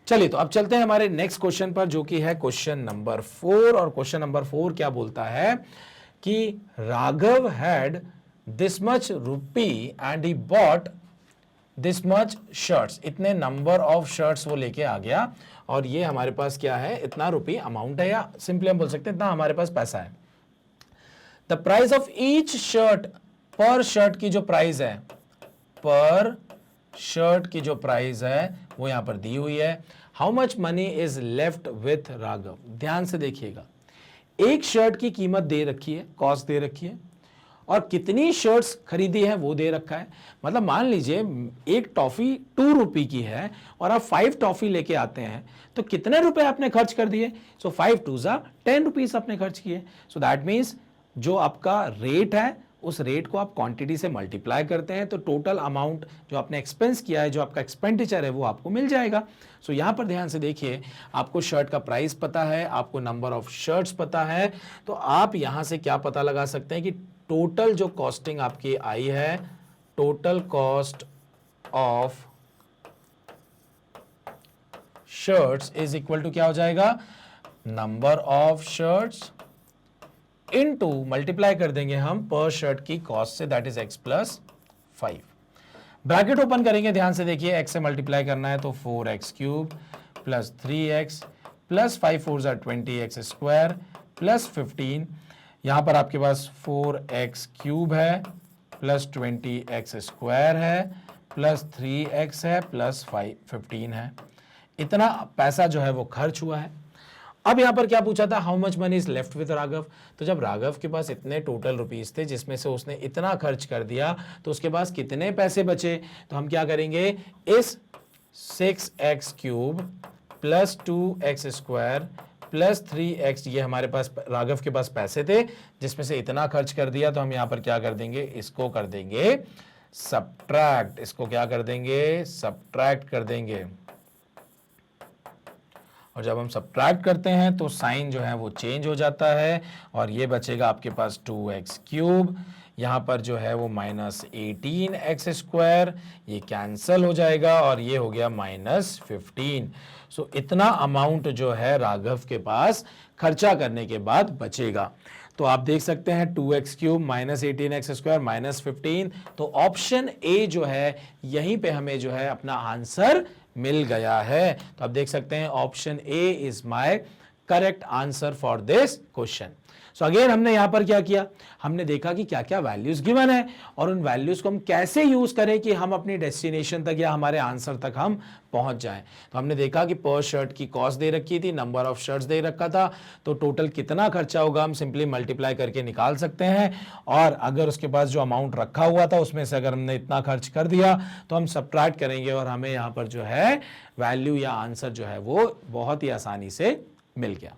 चलिए तो अब चलते हैं हमारे नेक्स्ट क्वेश्चन पर जो कि है क्वेश्चन नंबर 4। और क्वेश्चन नंबर 4 क्या बोलता है कि Raghav had this much rupee and he bought this much shirts. इतने नंबर ऑफ शर्ट्स वो लेके आ गया और ये हमारे पास क्या है, इतना रुपी अमाउंट है, या सिंपली हम बोल सकते हैं इतना हमारे पास पैसा है। The price of each shirt, पर शर्ट की जो प्राइस है, पर शर्ट की जो प्राइस है वो यहां पर दी हुई है। How much money is left with Raghav. ध्यान से देखिएगा, एक शर्ट की कीमत दे रखी है, कॉस्ट दे रखी है, और कितनी शर्ट्स खरीदी है वो दे रखा है। मतलब मान लीजिए एक टॉफी 2 रुपए की है और आप 5 टॉफी लेके आते हैं तो कितने रुपए आपने खर्च कर दिए? सो 5 2 10 रुपीज आपने खर्च किए। सो दैट मीन्स जो आपका रेट है उस रेट को आप क्वांटिटी से मल्टीप्लाई करते हैं तो टोटल अमाउंट जो आपने एक्सपेंस किया है, जो आपका एक्सपेंडिचर है वो आपको मिल जाएगा। सो यहां पर ध्यान से देखिए, आपको शर्ट का प्राइस पता है, आपको नंबर ऑफ शर्ट्स पता है, तो आप यहां से क्या पता लगा सकते हैं कि टोटल जो कॉस्टिंग आपकी आई है, total cost of shirts is equal to क्या हो जाएगा, number of shirts into multiply कर देंगे हम पर शर्ट की कॉस्ट से, that is x + 5। Bracket open करेंगे, ध्यान से देखिए, x से मल्टीप्लाई करना है तो 4x³ + 3x + 5 4 20x² + 15। यहां पर आपके पास 4x³ है प्लस 20x² है प्लस 3x है प्लस 15 है। इतना पैसा जो है वो खर्च हुआ है। अब यहां पर क्या पूछा था, how much money is left with Raghav. तो जब राघव के पास इतने टोटल रुपीस थे जिसमें से उसने इतना खर्च कर दिया तो उसके पास कितने पैसे बचे। तो हम क्या करेंगे, इस 6x³ + 2x² + 3x, ये हमारे पास राघव के पास पैसे थे जिसमें से इतना खर्च कर दिया, तो हम यहां पर क्या कर देंगे, इसको कर देंगे सब्ट्रैक्ट। इसको क्या कर देंगे, सब्ट्रैक्ट कर देंगे। और जब हम सब्ट्रैक्ट करते हैं तो साइन जो है वो चेंज हो जाता है और ये बचेगा आपके पास 2x³, यहाँ पर जो है वो -18x², ये कैंसल हो जाएगा और ये हो गया -15। सो इतना अमाउंट जो है राघव के पास खर्चा करने के बाद बचेगा। तो आप देख सकते हैं 2x³ माइनस 18x² माइनस 15, तो ऑप्शन ए जो है यहीं पे हमें जो है अपना आंसर मिल गया है। तो आप देख सकते हैं option A is my correct answer for this question. So again हमने यहां पर क्या किया, हमने देखा कि क्या क्या वैल्यूज गिवन है और उन वैल्यूज को हम कैसे यूज करें कि हम अपनी डेस्टिनेशन तक या हमारे आंसर तक हम पहुंच जाएं। तो हमने देखा कि पर शर्ट की कॉस्ट दे रखी थी, नंबर ऑफ शर्ट्स दे रखा था, तो टोटल कितना खर्चा होगा हम सिंपली मल्टीप्लाई करके निकाल सकते हैं। और अगर उसके पास जो अमाउंट रखा हुआ था उसमें से अगर हमने इतना खर्च कर दिया तो हम सबट्रैक्ट करेंगे और हमें यहां पर जो है वैल्यू या आंसर जो है वो बहुत ही आसानी से मिल गया।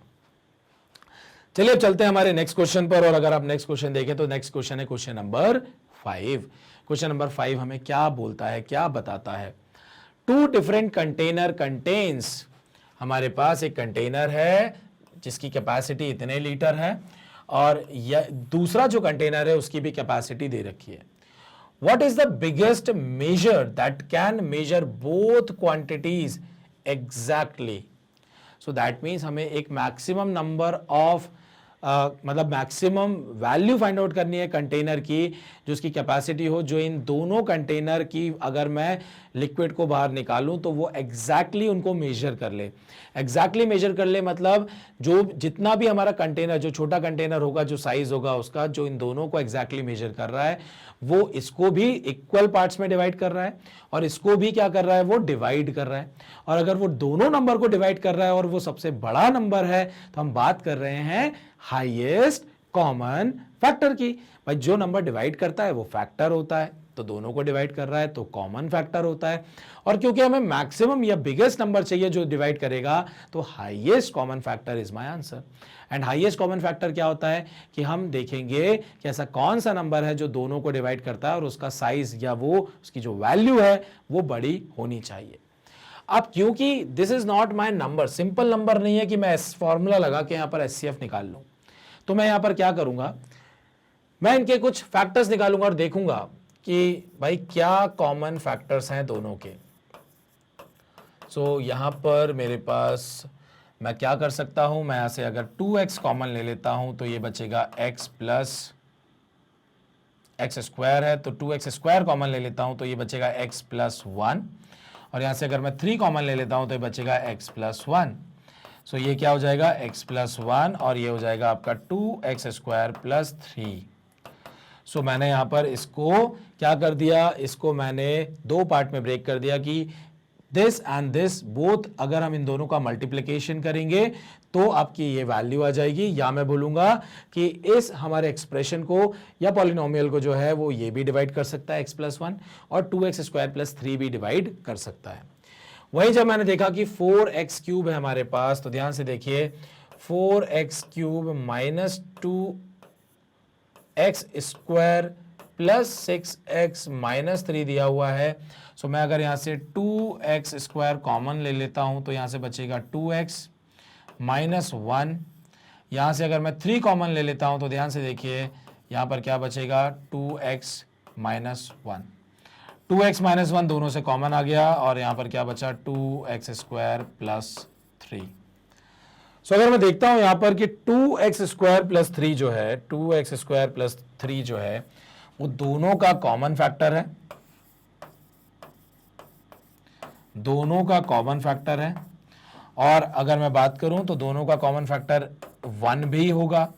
चलिए अब चलते हैं हमारे नेक्स्ट क्वेश्चन पर। और अगर आप नेक्स्ट क्वेश्चन देखें तो नेक्स्ट क्वेश्चन है क्वेश्चन नंबर 5। क्वेश्चन नंबर 5 हमें क्या बोलता है, क्या बताता है, 2 डिफरेंट कंटेनर कंटेन्स। हमारे पास एक कंटेनर है जिसकी कैपेसिटी इतने लीटर है और दूसरा जो कंटेनर है उसकी भी कैपेसिटी दे रखी है। What is the biggest measure that can measure both quantities exactly? So that means हमें एक मैक्सिमम नंबर ऑफ मतलब मैक्सिमम वैल्यू फाइंड आउट करनी है कंटेनर की जो उसकी कैपेसिटी हो, जो इन दोनों कंटेनर की अगर मैं लिक्विड को बाहर निकालूं तो वो एग्जैक्टली उनको मेजर कर ले। एग्जैक्टली मेजर कर ले मतलब जो जितना भी हमारा कंटेनर, जो छोटा कंटेनर होगा, जो साइज होगा उसका, जो इन दोनों को एग्जैक्टली मेजर कर रहा है वो इसको भी इक्वल पार्ट्स में डिवाइड कर रहा है और इसको भी क्या कर रहा है, वो डिवाइड कर रहा है। और अगर वो दोनों नंबर को डिवाइड कर रहा है और वो सबसे बड़ा नंबर है तो हम बात कर रहे हैं हाईएस्ट कॉमन फैक्टर की। भाई जो नंबर डिवाइड करता है वो फैक्टर होता है, तो दोनों को डिवाइड कर रहा है तो कॉमन फैक्टर होता है। और क्योंकि हमें मैक्सिमम या बिगेस्ट नंबर चाहिए जो डिवाइड करेगा तो highest common factor is my answer. And highest common factor क्या होता है कि हम देखेंगे कि ऐसा कौन सा नंबर है जो दोनों को डिवाइड करता है और उसका साइज या वो उसकी जो वैल्यू है वो बड़ी होनी चाहिए। अब क्योंकि this is not my number, simple number नहीं है कि मैं फॉर्मूला लगा के यहां पर एचसीएफ निकाल लूं, तो मैं यहां पर क्या करूंगा, मैं इनके कुछ फैक्टर्स निकालूंगा और देखूंगा कि भाई क्या कॉमन फैक्टर्स हैं दोनों के। सो यहां पर मेरे पास मैं क्या कर सकता हूं, मैं यहां से अगर 2x कॉमन ले लेता हूं तो ये बचेगा x प्लस एक्स स्क्वायर है, तो 2x स्क्वायर कॉमन ले लेता हूं तो ये बचेगा x प्लस 1। और यहां से अगर मैं 3 कॉमन ले लेता हूं तो ये बचेगा x प्लस 1। सो ये क्या हो जाएगा x प्लस 1 और ये हो जाएगा आपका 2x स्क्वायर प्लस 3। सो मैंने यहां पर इसको क्या कर दिया, इसको मैंने दो पार्ट में ब्रेक कर दिया कि दिस एंड दिस बोथ अगर हम इन दोनों का मल्टीप्लिकेशन करेंगे तो आपकी ये वैल्यू आ जाएगी, या मैं बोलूंगा कि इस हमारे एक्सप्रेशन को या पॉलिनोमियल को जो है वो ये भी डिवाइड कर सकता है x प्लस 1 और 2x स्क्वायर प्लस 3 भी डिवाइड कर सकता है। वही जब मैंने देखा कि 4x क्यूब है हमारे पास, तो ध्यान से देखिए 4x cube minus 2x square plus 6x minus 3 दिया हुआ है। सो मैं अगर यहां से 2x स्क्वायर कॉमन ले लेता हूं तो यहां से बचेगा 2x माइनस 1। यहां से अगर मैं 3 कॉमन ले लेता हूं तो ध्यान से देखिए यहां पर क्या बचेगा 2x माइनस 1। 2x माइनस 1 दोनों से कॉमन आ गया और यहां पर क्या बचा 2x स्क्वायर प्लस 3। सो अगर मैं देखता हूं यहां पर कि 2x स्क्वायर प्लस 3 जो है, 2x स्क्वायर प्लस 3 जो है वो दोनों का कॉमन फैक्टर है, दोनों का कॉमन फैक्टर है। और अगर मैं बात करूं तो दोनों का कॉमन फैक्टर 1 भी होगा,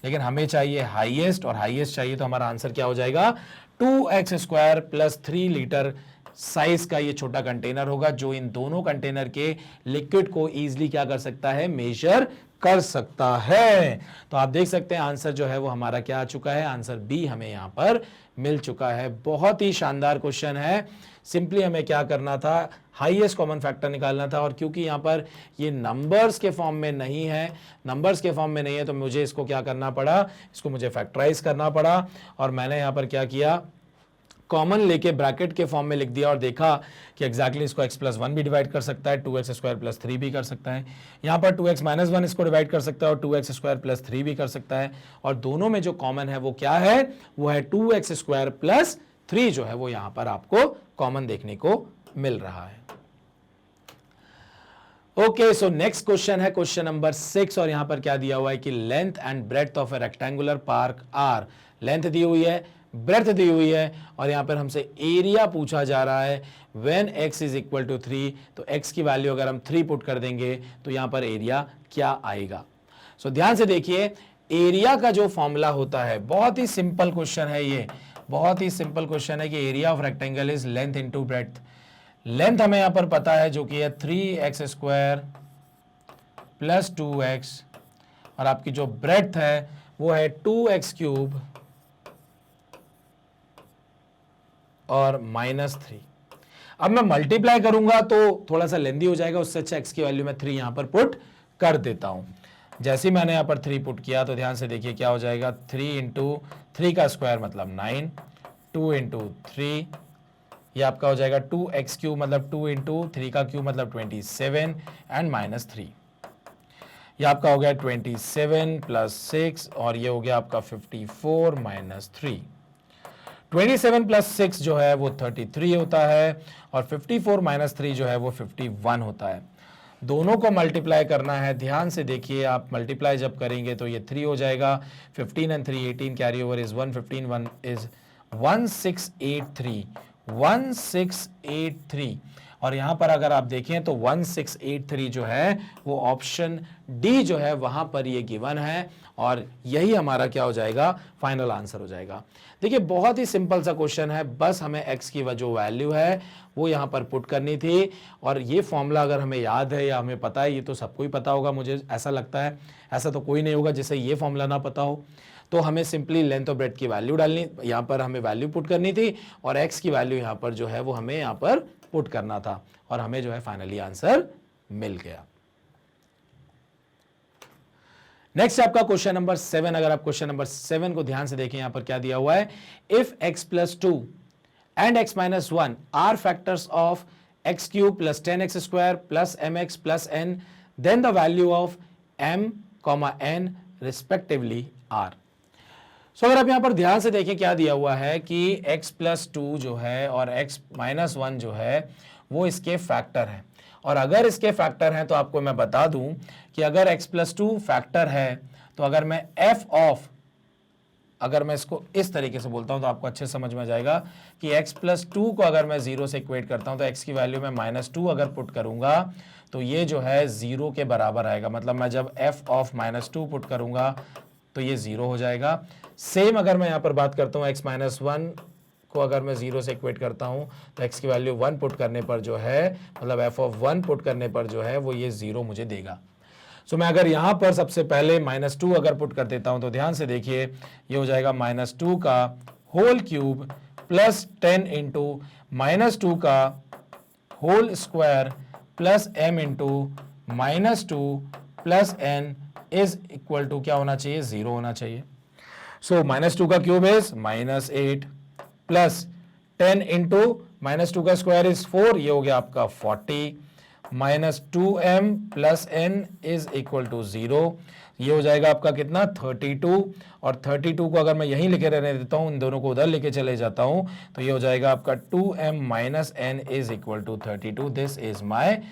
लेकिन हमें चाहिए हाईएस्ट, और हाईएस्ट चाहिए तो हमारा आंसर क्या हो जाएगा 2x square plus 3 litre size का ये छोटा कंटेनर होगा जो इन दोनों कंटेनर के लिक्विड को इजीली क्या कर सकता है, मेजर कर सकता है। तो आप देख सकते हैं आंसर जो है वो हमारा क्या आ चुका है, आंसर बी हमें यहां पर मिल चुका है। बहुत ही शानदार क्वेश्चन है। सिंपली हमें क्या करना था, हाईएस्ट कॉमन फैक्टर निकालना था, और क्योंकि यहां पर ये नंबर्स के फॉर्म में नहीं है, नंबर्स के फॉर्म में नहीं है तो मुझे इसको क्या करना पड़ा, इसको मुझे फैक्टराइज करना पड़ा। और मैंने यहां पर क्या किया, कॉमन लेके ब्रैकेट के फॉर्म में लिख दिया और देखा कि एग्जैक्टली इसको x प्लस 1 भी डिवाइड कर सकता है, 2x स्क्वायर प्लस 3 भी कर सकता है, यहाँ पर 2x माइनस 1 इसको डिवाइड कर सकता है और 2x स्क्वायर प्लस 3 भी कर सकता है। और दोनों में जो कॉमन है वो क्या है, वो है 2x स्क्वायर प्लस 3 जो है वो यहाँ पर आपको कॉमन देखने को मिल रहा है। ओके, सो नेक्स्ट क्वेश्चन है क्वेश्चन नंबर 6 और यहां पर क्या दिया हुआ है कि length and breadth of a rectangular park are, length दी हुई है, ब्रेड्थ दी हुई है और यहां पर हमसे एरिया पूछा जा रहा है। When x is equal to 3, तो x की वैल्यू अगर हम 3 पुट कर देंगे तो यहां पर एरिया क्या आएगा। सो ध्यान से देखिए, एरिया का जो फॉर्मूला होता है, बहुत ही सिंपल क्वेश्चन है ये, बहुत ही सिंपल क्वेश्चन है कि area of rectangle is length into breadth. Length हमें यहां पर पता है जो कि है 3x² प्लस 2x और आपकी जो ब्रेड्थ है वो है 2x³ और -3। अब मैं मल्टीप्लाई करूंगा तो थोड़ा सा लेंदी हो जाएगा, उससे अच्छा x की वैल्यू में 3 यहां पर पुट कर देता हूं। जैसे ही मैंने यहां पर 3 पुट किया तो ध्यान से देखिए क्या हो जाएगा, 3 इंटू 3 का स्क्वायर मतलब 9, 2 इंटू 3, ये आपका हो जाएगा 2x³ मतलब 2 इंटू 3 का क्यूब मतलब 27 एंड -3। ये आपका हो गया 27 प्लस 6 और ये हो गया आपका 54 -3। 27 प्लस 6 जो है वो 33 होता है और 54 -3 जो है वो 51 होता है। दोनों को मल्टीप्लाई करना है, ध्यान से देखिए, आप मल्टीप्लाई जब करेंगे तो ये 3 हो जाएगा, 15 and 3 18, carry over is 115, 1 is 1683, 1683 और यहां पर अगर आप देखें तो 1683 जो है वो ऑप्शन डी जो है वहां पर ये गिवन है और यही हमारा क्या हो जाएगा, फाइनल आंसर हो जाएगा। देखिए बहुत ही सिंपल सा क्वेश्चन है, बस हमें x की जो वैल्यू है वो यहां पर पुट करनी थी और ये फॉर्मूला अगर हमें याद है या हमें पता है, ये तो सबको ही पता होगा, मुझे ऐसा लगता है, ऐसा तो कोई नहीं होगा जिसे ये फॉर्मूला ना पता हो। तो हमें सिंपली लेंथ और ब्रेड्थ की वैल्यू डालनी, यहाँ पर हमें वैल्यू पुट करनी थी और x की वैल्यू यहाँ पर जो है वो हमें यहाँ पर पुट करना था और हमें जो है फाइनली आंसर मिल गया। नेक्स्ट आपका क्वेश्चन नंबर 7, अगर आप क्वेश्चन नंबर 7 को ध्यान से देखें, यहां पर क्या दिया हुआ है, if x plus 2 and x minus 1 are factors of x³ plus 10x² plus mx plus n, then the value of m, n respectively are. So अगर आप यहां पर ध्यान से देखें क्या दिया हुआ है कि x प्लस 2 जो है और x माइनस 1 जो है वो इसके फैक्टर हैं और अगर इसके फैक्टर हैं तो आपको मैं बता दूं कि अगर x प्लस 2 फैक्टर है तो अगर मैं f ऑफ, अगर मैं इसको इस तरीके से बोलता हूं तो आपको अच्छे समझ में आ जाएगा कि x प्लस 2 को अगर मैं 0 से इक्वेट करता हूं तो x की वैल्यू में -2 अगर पुट करूंगा तो ये जो है 0 के बराबर आएगा, मतलब मैं जब f ऑफ -2 पुट करूंगा तो ये 0 हो जाएगा। सेम अगर मैं यहां पर बात करता हूं x माइनस 1 को अगर मैं 0 से इक्वेट करता हूं तो x की वैल्यू 1 पुट करने पर जो है, मतलब f ऑफ 1 पुट करने पर जो है वो ये 0 मुझे देगा। सो मैं अगर यहां पर सबसे पहले -2 अगर पुट कर देता हूं तो ध्यान से देखिए ये हो जाएगा -2 का होल क्यूब प्लस 10 इंटू -2 का whole square plus m into -2 plus n is equal to क्या होना चाहिए, 0 होना चाहिए। सो -2 का क्यूब इज -8 प्लस 10 इंटू -2 का स्क्वायर इज 4, ये हो गया आपका 40 -2m plus n is equal to 0, ये हो जाएगा आपका कितना 32 और 32 को अगर मैं यहीं लिखे रहने देता हूं, इन दोनों को उधर लेके चले जाता हूं तो ये हो जाएगा आपका 2m minus n is equal to 32। This is my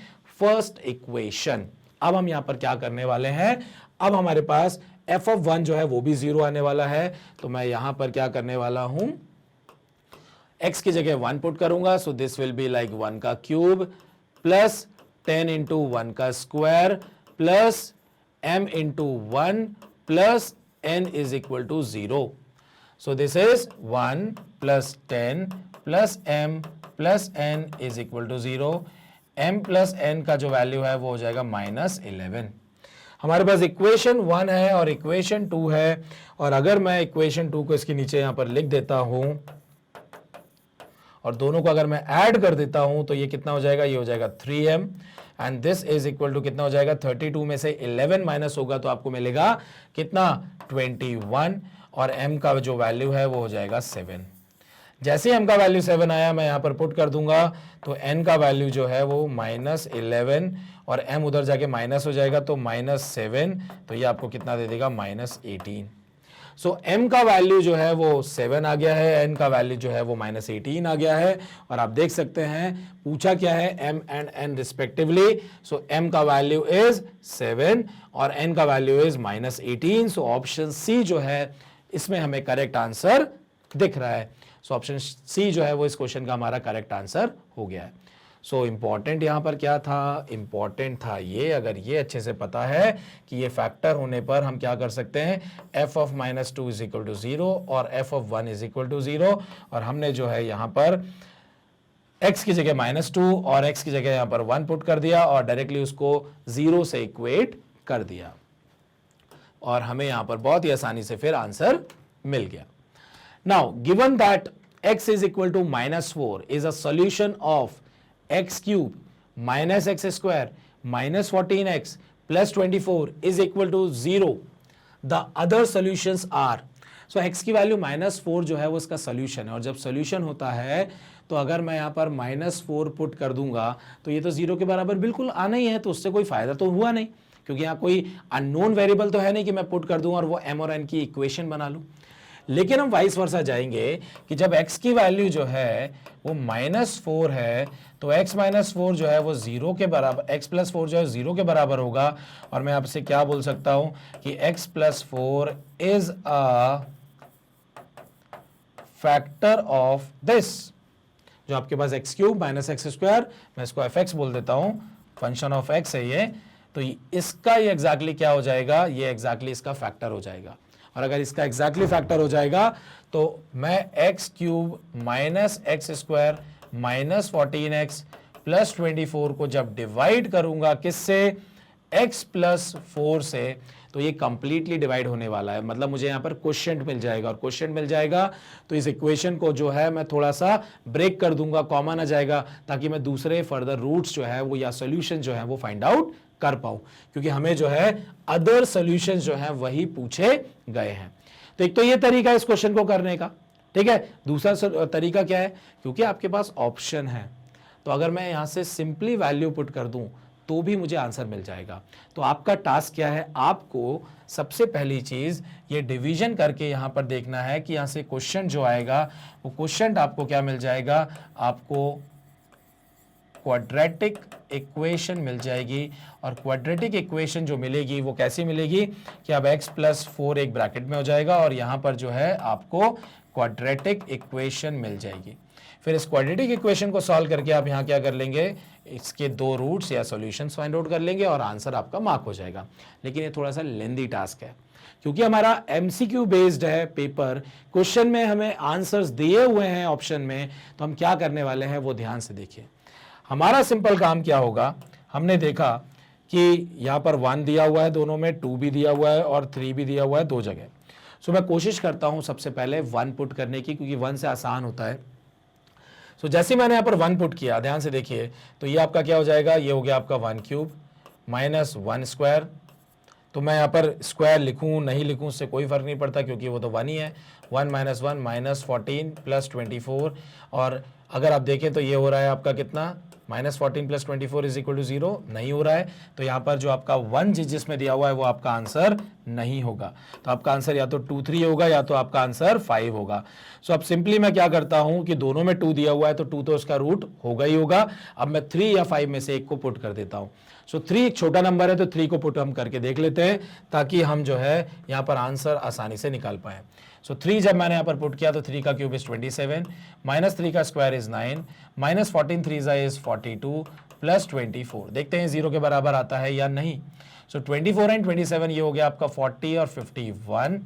first equation. अब हम यहां पर क्या करने वाले हैं, अब हमारे पास f ऑफ 1 जो है वो भी 0 आने वाला है, तो मैं यहां पर क्या करने वाला हूं, x की जगह 1 पुट करूंगा, so this will be like 1 का क्यूब प्लस 10 इंटू 1 का square plus m into 1 plus n is equal to 0। So this is 1 plus 10 plus m plus n is equal to 0। m plus n का जो value है वो हो जाएगा -11। हमारे पास equation 1 है और इक्वेशन 2 है और अगर मैं इक्वेशन 2 को इसके नीचे यहां पर लिख देता हूं और दोनों को अगर मैं ऐड कर देता हूं तो ये कितना हो जाएगा, ये हो जाएगा 3m and this is equal to कितना हो जाएगा, 32 में से 11 माइनस होगा तो आपको मिलेगा कितना 21 और m का जो वैल्यू है वो हो जाएगा 7। जैसे m का वैल्यू 7 आया मैं यहां पर पुट कर दूंगा तो n का वैल्यू जो है वो -11 और m उधर जाके माइनस हो जाएगा तो -7, तो ये आपको कितना दे देगा, -18। सो m का वैल्यू जो है वो 7 आ गया है, n का वैल्यू जो है वो -18 आ गया है। और आप देख सकते हैं पूछा क्या है, m and n respectively. So m का वैल्यू इज 7 और n का value is -18। So option C जो है इसमें हमें करेक्ट आंसर दिख रहा है। सो ऑप्शन सी जो है वो इस क्वेश्चन का हमारा करेक्ट आंसर हो गया है। सो इंपॉर्टेंट यहां पर क्या था, इंपॉर्टेंट था ये, अगर ये अच्छे से पता है कि ये फैक्टर होने पर हम क्या कर सकते हैं, f of -2 is equal to 0 और f of 1 is equal to 0। और हमने जो है यहां पर x की जगह -2 और x की जगह यहां पर 1 पुट कर दिया और डायरेक्टली उसको 0 से इक्वेट कर दिया और हमें यहां पर बहुत ही आसानी से फिर आंसर मिल गया। Now given that x is equal to -4 is a solution of x cube minus X square minus 14x plus 24 is equal to 0, the other solutions are. So x की वैल्यू -4 जो है वो इसका सॉल्यूशन है और जब सॉल्यूशन होता है तो अगर मैं यहां पर -4 पुट कर दूंगा तो ये तो 0 के बराबर बिल्कुल आना ही है, तो उससे कोई फायदा तो हुआ नहीं क्योंकि यहां कोई अननोन वेरिएबल तो है नहीं कि मैं पुट कर दूं और वो m और n की इक्वेशन बना लूं। लेकिन हम वाइस वर्सा जाएंगे कि जब x की वैल्यू जो है वो -4 है तो x -4 जो है वो 0 के बराबर, x + 4 जो है 0 के बराबर होगा। और मैं आपसे क्या बोल सकता हूं कि x + 4 is a factor of this, जो आपके पास x³ माइनस x², मैं इसको fx बोल देता हूं, फंक्शन ऑफ x है ये, तो इसका ये एग्जैक्टली क्या हो जाएगा, ये एग्जैक्टली इसका फैक्टर हो जाएगा। और अगर इसका एग्जैक्टली फैक्टर हो जाएगा तो मैं x³ minus x² minus 14x plus 24 को जब डिवाइड करूंगा किससे, x + 4 से, तो ये कंप्लीटली डिवाइड होने वाला है। मतलब मुझे यहां पर क्वोशिएंट मिल जाएगा और क्वोशिएंट मिल जाएगा तो इस इक्वेशन को जो है मैं थोड़ा सा ब्रेक कर दूंगा, कॉमन आ जाएगा, ताकि मैं दूसरे फर्दर रूट्स जो है वो या सॉल्यूशन जो है वो फाइंड आउट कर पाऊं, क्योंकि हमें जो है अदर सॉल्यूशंस जो हैं वही पूछे गए हैं। तो एक तो ये तरीका है इस क्वेश्चन को करने का, ठीक है। दूसरा तरीका क्या है, क्योंकि आपके पास ऑप्शन है तो अगर मैं यहां से सिंपली वैल्यू पुट कर दूं तो भी मुझे आंसर मिल जाएगा। तो आपका टास्क क्या है, आपको सबसे पहली चीज ये डिवीजन करके यहां पर देखना है कि यहां से क्वेश्चन जो आएगा वो क्वेश्चन आपको क्या मिल जाएगा, आपको क्वाड्रेटिक इक्वेशन मिल जाएगी। और क्वाड्रेटिक इक्वेशन जो मिलेगी वो कैसी मिलेगी कि अब x + 4 एक ब्रैकेट में हो जाएगा और यहां पर जो है आपको क्वाड्रेटिक इक्वेशन मिल जाएगी। फिर इस क्वाड्रेटिक इक्वेशन को सॉल्व करके आप यहां क्या कर लेंगे, इसके 2 रूट्स या सॉल्यूशंस फाइंड आउट कर लेंगे और आंसर आपका मार्क हो जाएगा। लेकिन ये थोड़ा सा लेंदी टास्क है क्योंकि हमारा MCQ बेस्ड है पेपर, क्वेश्चन में हमें आंसर्स दिए हुए हैं ऑप्शन में, तो हम क्या करने वाले हैं वो ध्यान से देखिए। हमारा सिंपल काम क्या होगा, हमने देखा कि यहां पर 1 दिया हुआ है दोनों में, 2 भी दिया हुआ है और 3 भी दिया हुआ है 2 जगह। सो मैं कोशिश करता हूं सबसे पहले 1 पुट करने की, क्योंकि 1 से आसान होता है। सो जैसे मैंने यहां पर 1 पुट किया, ध्यान से देखिए, तो ये आपका क्या हो जाएगा, ये हो गया आपका 1³ माइनस 1²। तो मैं यहाँ पर स्क्वायर लिखूं नहीं लिखूं उससे कोई फर्क नहीं पड़ता क्योंकि वो तो 1 ही है। 1 - 1 माइनस 14 प्लस 24, और अगर आप देखें तो ये हो रहा है आपका कितना, -14 + 24 इज इक्वल टू 0, नहीं हो रहा है। तो यहाँ पर जो आपका 1 जिसमें दिया हुआ है वो आपका आंसर नहीं होगा। तो आपका आंसर या तो 2, 3 होगा या तो आपका आंसर 5 होगा। सो अब सिंपली मैं क्या करता हूँ कि दोनों में 2 दिया हुआ है तो 2 तो उसका रूट होगा ही होगा। अब मैं 3 या 5 में से एक को पुट कर देता हूँ। सो 3 एक छोटा नंबर है तो 3 को पुट हम करके देख लेते हैं ताकि हम जो है यहाँ पर आंसर आसानी से निकाल पाए। सो 3 जब मैंने यहाँ पर पुट किया तो 3 का क्यूब इज 27, -3 का स्क्वायर इज 9, -14 3 इज 42 प्लस 24। देखते हैं 0 के बराबर आता है या नहीं। सो 24 एंड 27 ये हो गया आपका 40 और 51,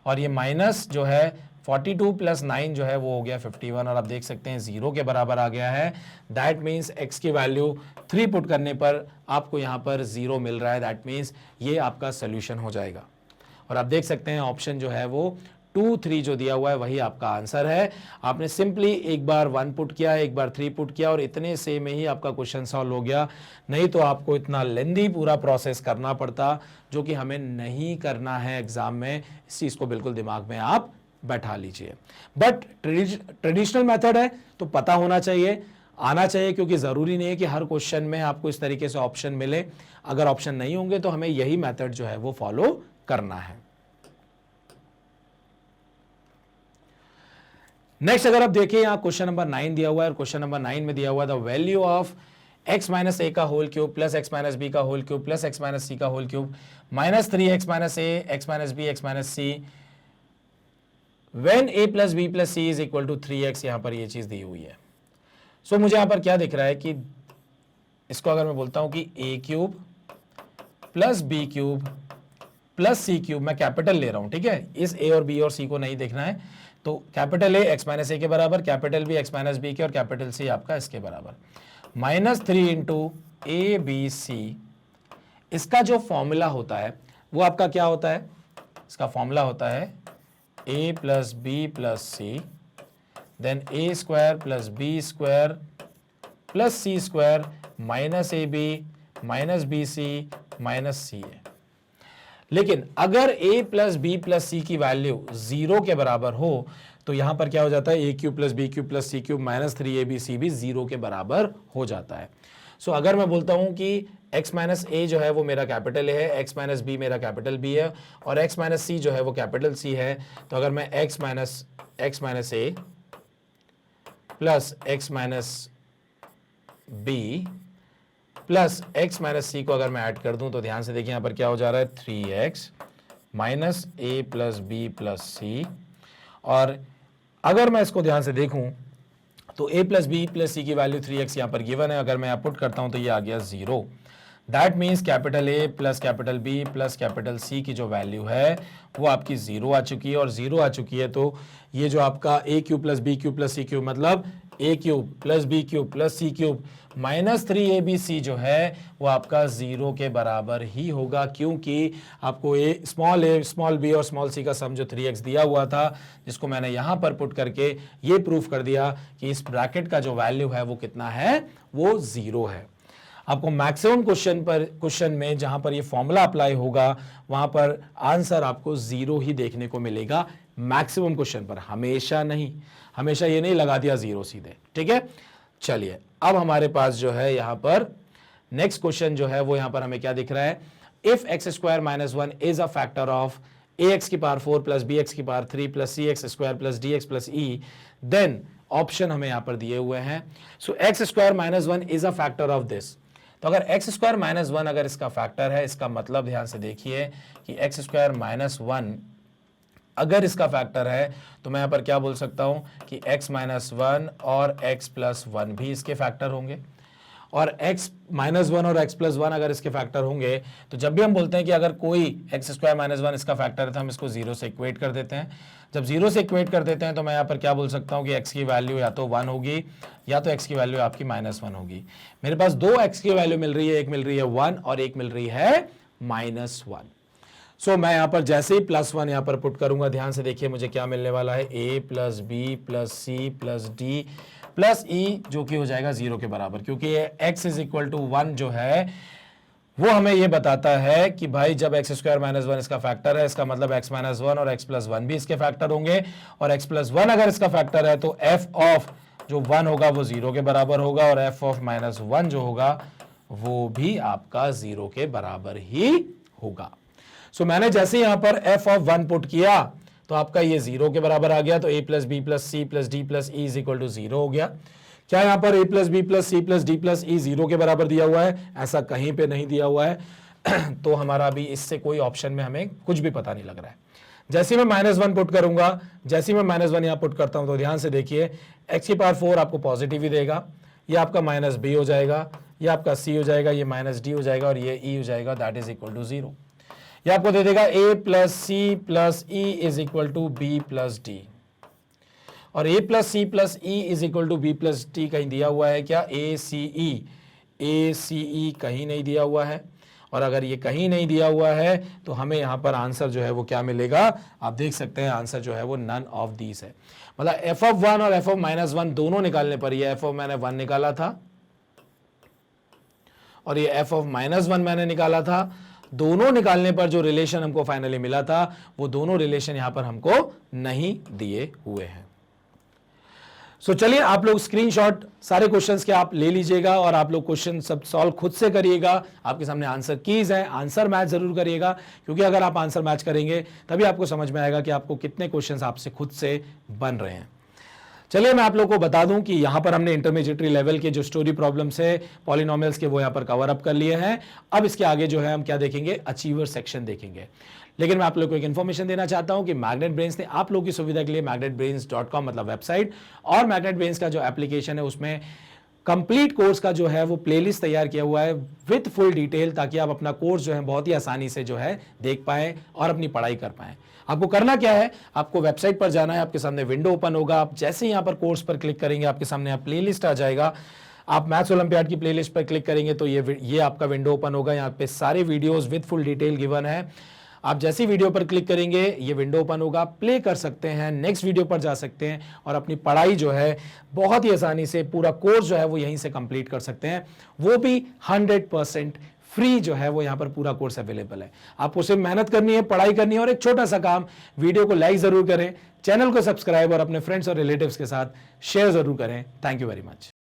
और ये माइनस जो है 42 + 9 जो है वो हो गया 51, और आप देख सकते हैं 0 के बराबर आ गया है। दैट मीन्स x की वैल्यू 3 पुट करने पर आपको यहाँ पर 0 मिल रहा है। दैट मीन्स ये आपका सोल्यूशन हो जाएगा। और आप देख सकते हैं ऑप्शन जो है वो 2, 3 जो दिया हुआ है वही आपका आंसर है। आपने सिंपली एक बार 1 पुट किया, एक बार 3 पुट किया और इतने से में ही आपका क्वेश्चन सॉल्व हो गया। नहीं तो आपको इतना लेंदी पूरा प्रोसेस करना पड़ता, जो कि हमें नहीं करना है एग्जाम में। इस चीज़ को बिल्कुल दिमाग में आप बैठा लीजिए। बट ट्रेडिशनल मेथड है तो पता होना चाहिए, आना चाहिए, क्योंकि ज़रूरी नहीं है कि हर क्वेश्चन में आपको इस तरीके से ऑप्शन मिले। अगर ऑप्शन नहीं होंगे तो हमें यही मेथड जो है वो फॉलो करना है। नेक्स्ट अगर आप देखिए यहाँ क्वेश्चन नंबर 9 दिया हुआ है और क्वेश्चन नंबर 9 में दिया हुआ है the value of x minus a का whole cube plus x minus b का whole cube plus x minus c का whole cube minus 3x minus a x minus b x minus c when a plus b plus c is equal to 3x, यहां पर ये चीज दी हुई है। सो मुझे यहां पर क्या दिख रहा है कि इसको अगर मैं बोलता हूं कि a cube plus B cube plus C cube, मैं कैपिटल ले रहा हूं, ठीक है, इस a और b और c को नहीं देखना है, तो capital A X minus A के बराबर, capital B X minus B के और कैपिटल C आपका इसके बराबर, minus 3 into A B C. इसका जो फॉर्मूला होता है वो आपका क्या होता है? इसका फॉर्मूला होता है a plus b plus c then a square plus b square plus c square minus a b minus b c minus c a. लेकिन अगर a plus b plus c की वैल्यू 0 के बराबर हो तो यहां पर क्या हो जाता है? A cube plus B cube plus C cube minus 3ab c भी 0 के बराबर हो जाता है। सो अगर मैं बोलता हूं कि x माइनस ए जो है वो मेरा कैपिटल ए है, x माइनस बी मेरा कैपिटल बी है और x माइनस सी जो है वो कैपिटल सी है, तो अगर मैं x minus a plus x minus b plus x minus c को अगर मैं ऐड कर दूं तो ध्यान से देखिए यहां पर क्या हो जा रहा है? 3x minus a plus b plus सी। और अगर मैं इसको ध्यान से देखूं तो a plus b plus c की वैल्यू 3x यहां पर गिवन है, अगर मैं यहाँ पुट करता हूं तो ये आ गया 0। That means capital A plus capital B plus capital C की जो वैल्यू है वो आपकी 0 आ चुकी है, और 0 आ चुकी है तो ये जो आपका a cube plus B cube plus C cube मतलब a cube plus B cube plus C cube minus 3abc जो है वो आपका 0 के बराबर ही होगा, क्योंकि आपको a स्मॉल b और स्मॉल c का सम जो 3x दिया हुआ था, जिसको मैंने यहां पर पुट करके ये प्रूफ कर दिया कि इस ब्रैकेट का जो वैल्यू है वो कितना है? वो 0 है। आपको मैक्सिमम क्वेश्चन में जहां पर ये फॉर्मूला अप्लाई होगा वहां पर आंसर आपको 0 ही देखने को मिलेगा मैक्सिमम क्वेश्चन पर, हमेशा नहीं, हमेशा ये नहीं लगा दिया 0 सीधे, ठीक है। चलिए अब हमारे पास जो है यहां पर नेक्स्ट क्वेश्चन जो है वो यहां पर हमें क्या दिख रहा है? If x square minus 1 is a factor of a x की पावर 4 प्लस बी एक्स की power 3 plus c x square plus d x plus e, then option हमें यहां पर दिए हुए हैं। So x square minus 1 is a factor of this, तो अगर एक्स स्क्वायर माइनस 1 अगर इसका फैक्टर है, इसका मतलब ध्यान से देखिए कि एक्स स्क्वायर माइनस 1 अगर इसका फैक्टर है तो मैं यहां पर क्या बोल सकता हूं कि x माइनस 1 और x प्लस 1 भी इसके फैक्टर होंगे, और x माइनस 1 और x प्लस 1 अगर इसके फैक्टर होंगे तो जब भी हम बोलते हैं कि अगर कोई एक्स स्क्वायर माइनस 1 इसका फैक्टर है तो हम इसको 0 से इक्वेट कर देते हैं। जब 0 से इक्वेट कर देते हैं तो मैं यहाँ पर क्या बोल सकता हूँ कि x की वैल्यू या तो 1 होगी या तो x की वैल्यू आपकी माइनस 1 होगी। मेरे पास दो x की वैल्यू मिल रही है, एक मिल रही है 1 और एक मिल रही है माइनस 1। सो मैं यहां पर जैसे ही प्लस 1 यहां पर पुट करूंगा, ध्यान से देखिए मुझे क्या मिलने वाला है? a plus b plus C plus d plus e, जो कि हो जाएगा 0 के बराबर, क्योंकि ये x इज इक्वल टू 1 जो है वो हमें ये बताता है कि भाई जब एक्स स्क्वायर माइनस 1 इसका फैक्टर है, इसका मतलब x माइनस 1 और x प्लस 1 भी इसके फैक्टर होंगे, और x प्लस 1 अगर इसका फैक्टर है तो f ऑफ जो 1 होगा वो 0 के बराबर होगा, और f ऑफ माइनस 1 जो होगा वो भी आपका 0 के बराबर ही होगा। सो मैंने जैसे यहां पर f ऑफ 1 पुट किया तो आपका ये 0 के बराबर आ गया, तो a plus b plus C plus d plus E is equal to 0 हो गया। क्या यहां पर a plus b plus C plus d plus e 0 के बराबर दिया हुआ है? ऐसा कहीं पे नहीं दिया हुआ है तो हमारा अभी इससे कोई ऑप्शन में हमें कुछ भी पता नहीं लग रहा है। जैसे मैं माइनस 1 पुट करूंगा, जैसे मैं माइनस 1 यहां पुट करता हूं तो ध्यान से देखिए x की पावर 4 आपको पॉजिटिव ही देगा, ये आपका माइनस b हो जाएगा, ये आपका c हो जाएगा, ये माइनस d हो जाएगा और ये e हो जाएगा, दैट इज इक्वल टू 0। ये आपको दे देगा a plus C plus E is equal to B plus D, और a plus C plus E is equal to B plus D कहीं दिया हुआ है क्या? ए सी ई कहीं नहीं दिया हुआ है, और अगर ये कहीं नहीं दिया हुआ है तो हमें यहां पर आंसर जो है वो क्या मिलेगा? आप देख सकते हैं आंसर जो है वो नन ऑफ दीज है। मतलब f ऑफ 1 और f ऑफ माइनस 1 दोनों निकालने पर, ये f ऑफ मैंने 1 निकाला था और ये f ऑफ माइनस 1 मैंने निकाला था, दोनों निकालने पर जो रिलेशन हमको फाइनली मिला था वो दोनों रिलेशन यहां पर हमको नहीं दिए हुए हैं। सो चलिए आप लोग स्क्रीनशॉट सारे क्वेश्चंस के आप ले लीजिएगा और आप लोग क्वेश्चन सब सॉल्व खुद से करिएगा। आपके सामने आंसर कीज है, आंसर मैच जरूर करिएगा, क्योंकि अगर आप आंसर मैच करेंगे तभी आपको समझ में आएगा कि आपको कितने क्वेश्चंस आपसे खुद से बन रहे हैं। चलिए मैं आप लोगों को बता दूं कि यहां पर हमने इंटरमीडिएटरी लेवल के जो स्टोरी प्रॉब्लम्स है पॉलिनोमियल्स के वो यहां पर कवर अप कर लिए हैं। अब इसके आगे जो है हम क्या देखेंगे, अचीवर सेक्शन देखेंगे। लेकिन मैं आप लोगों को एक इन्फॉर्मेशन देना चाहता हूं कि मैग्नेट ब्रेन्स ने आप लोगों की सुविधा के लिए magnetbrains.com मतलब वेबसाइट और मैग्नेट ब्रेन्स का जो एप्लीकेशन है उसमें कंप्लीट कोर्स का जो है वो प्लेलिस्ट तैयार किया हुआ है विद फुल डिटेल, ताकि आप अपना कोर्स जो है बहुत ही आसानी से जो है देख पाएं और अपनी पढ़ाई कर पाएं। आपको करना क्या है, आपको वेबसाइट पर जाना है, आपके सामने विंडो ओपन होगा, आप जैसे ही यहां पर कोर्स पर क्लिक करेंगे आपके सामने आप प्लेलिस्ट आ जाएगा। आप मैथ्स ओलंपियाड की प्लेलिस्ट पर क्लिक करेंगे तो ये आपका विंडो ओपन होगा। यहाँ पे सारे videos with full detail given है। आप जैसी वीडियो पर क्लिक करेंगे ये विंडो ओपन होगा, प्ले कर सकते हैं, नेक्स्ट वीडियो पर जा सकते हैं और अपनी पढ़ाई जो है बहुत ही आसानी से पूरा कोर्स जो है वो यहीं से कंप्लीट कर सकते हैं, वो भी 100% फ्री जो है वो यहाँ पर पूरा कोर्स अवेलेबल है। आपको सिर्फ मेहनत करनी है, पढ़ाई करनी है और एक छोटा सा काम, वीडियो को लाइक जरूर करें, चैनल को सब्सक्राइब और अपने फ्रेंड्स और रिलेटिव्स के साथ शेयर जरूर करें। Thank you very much.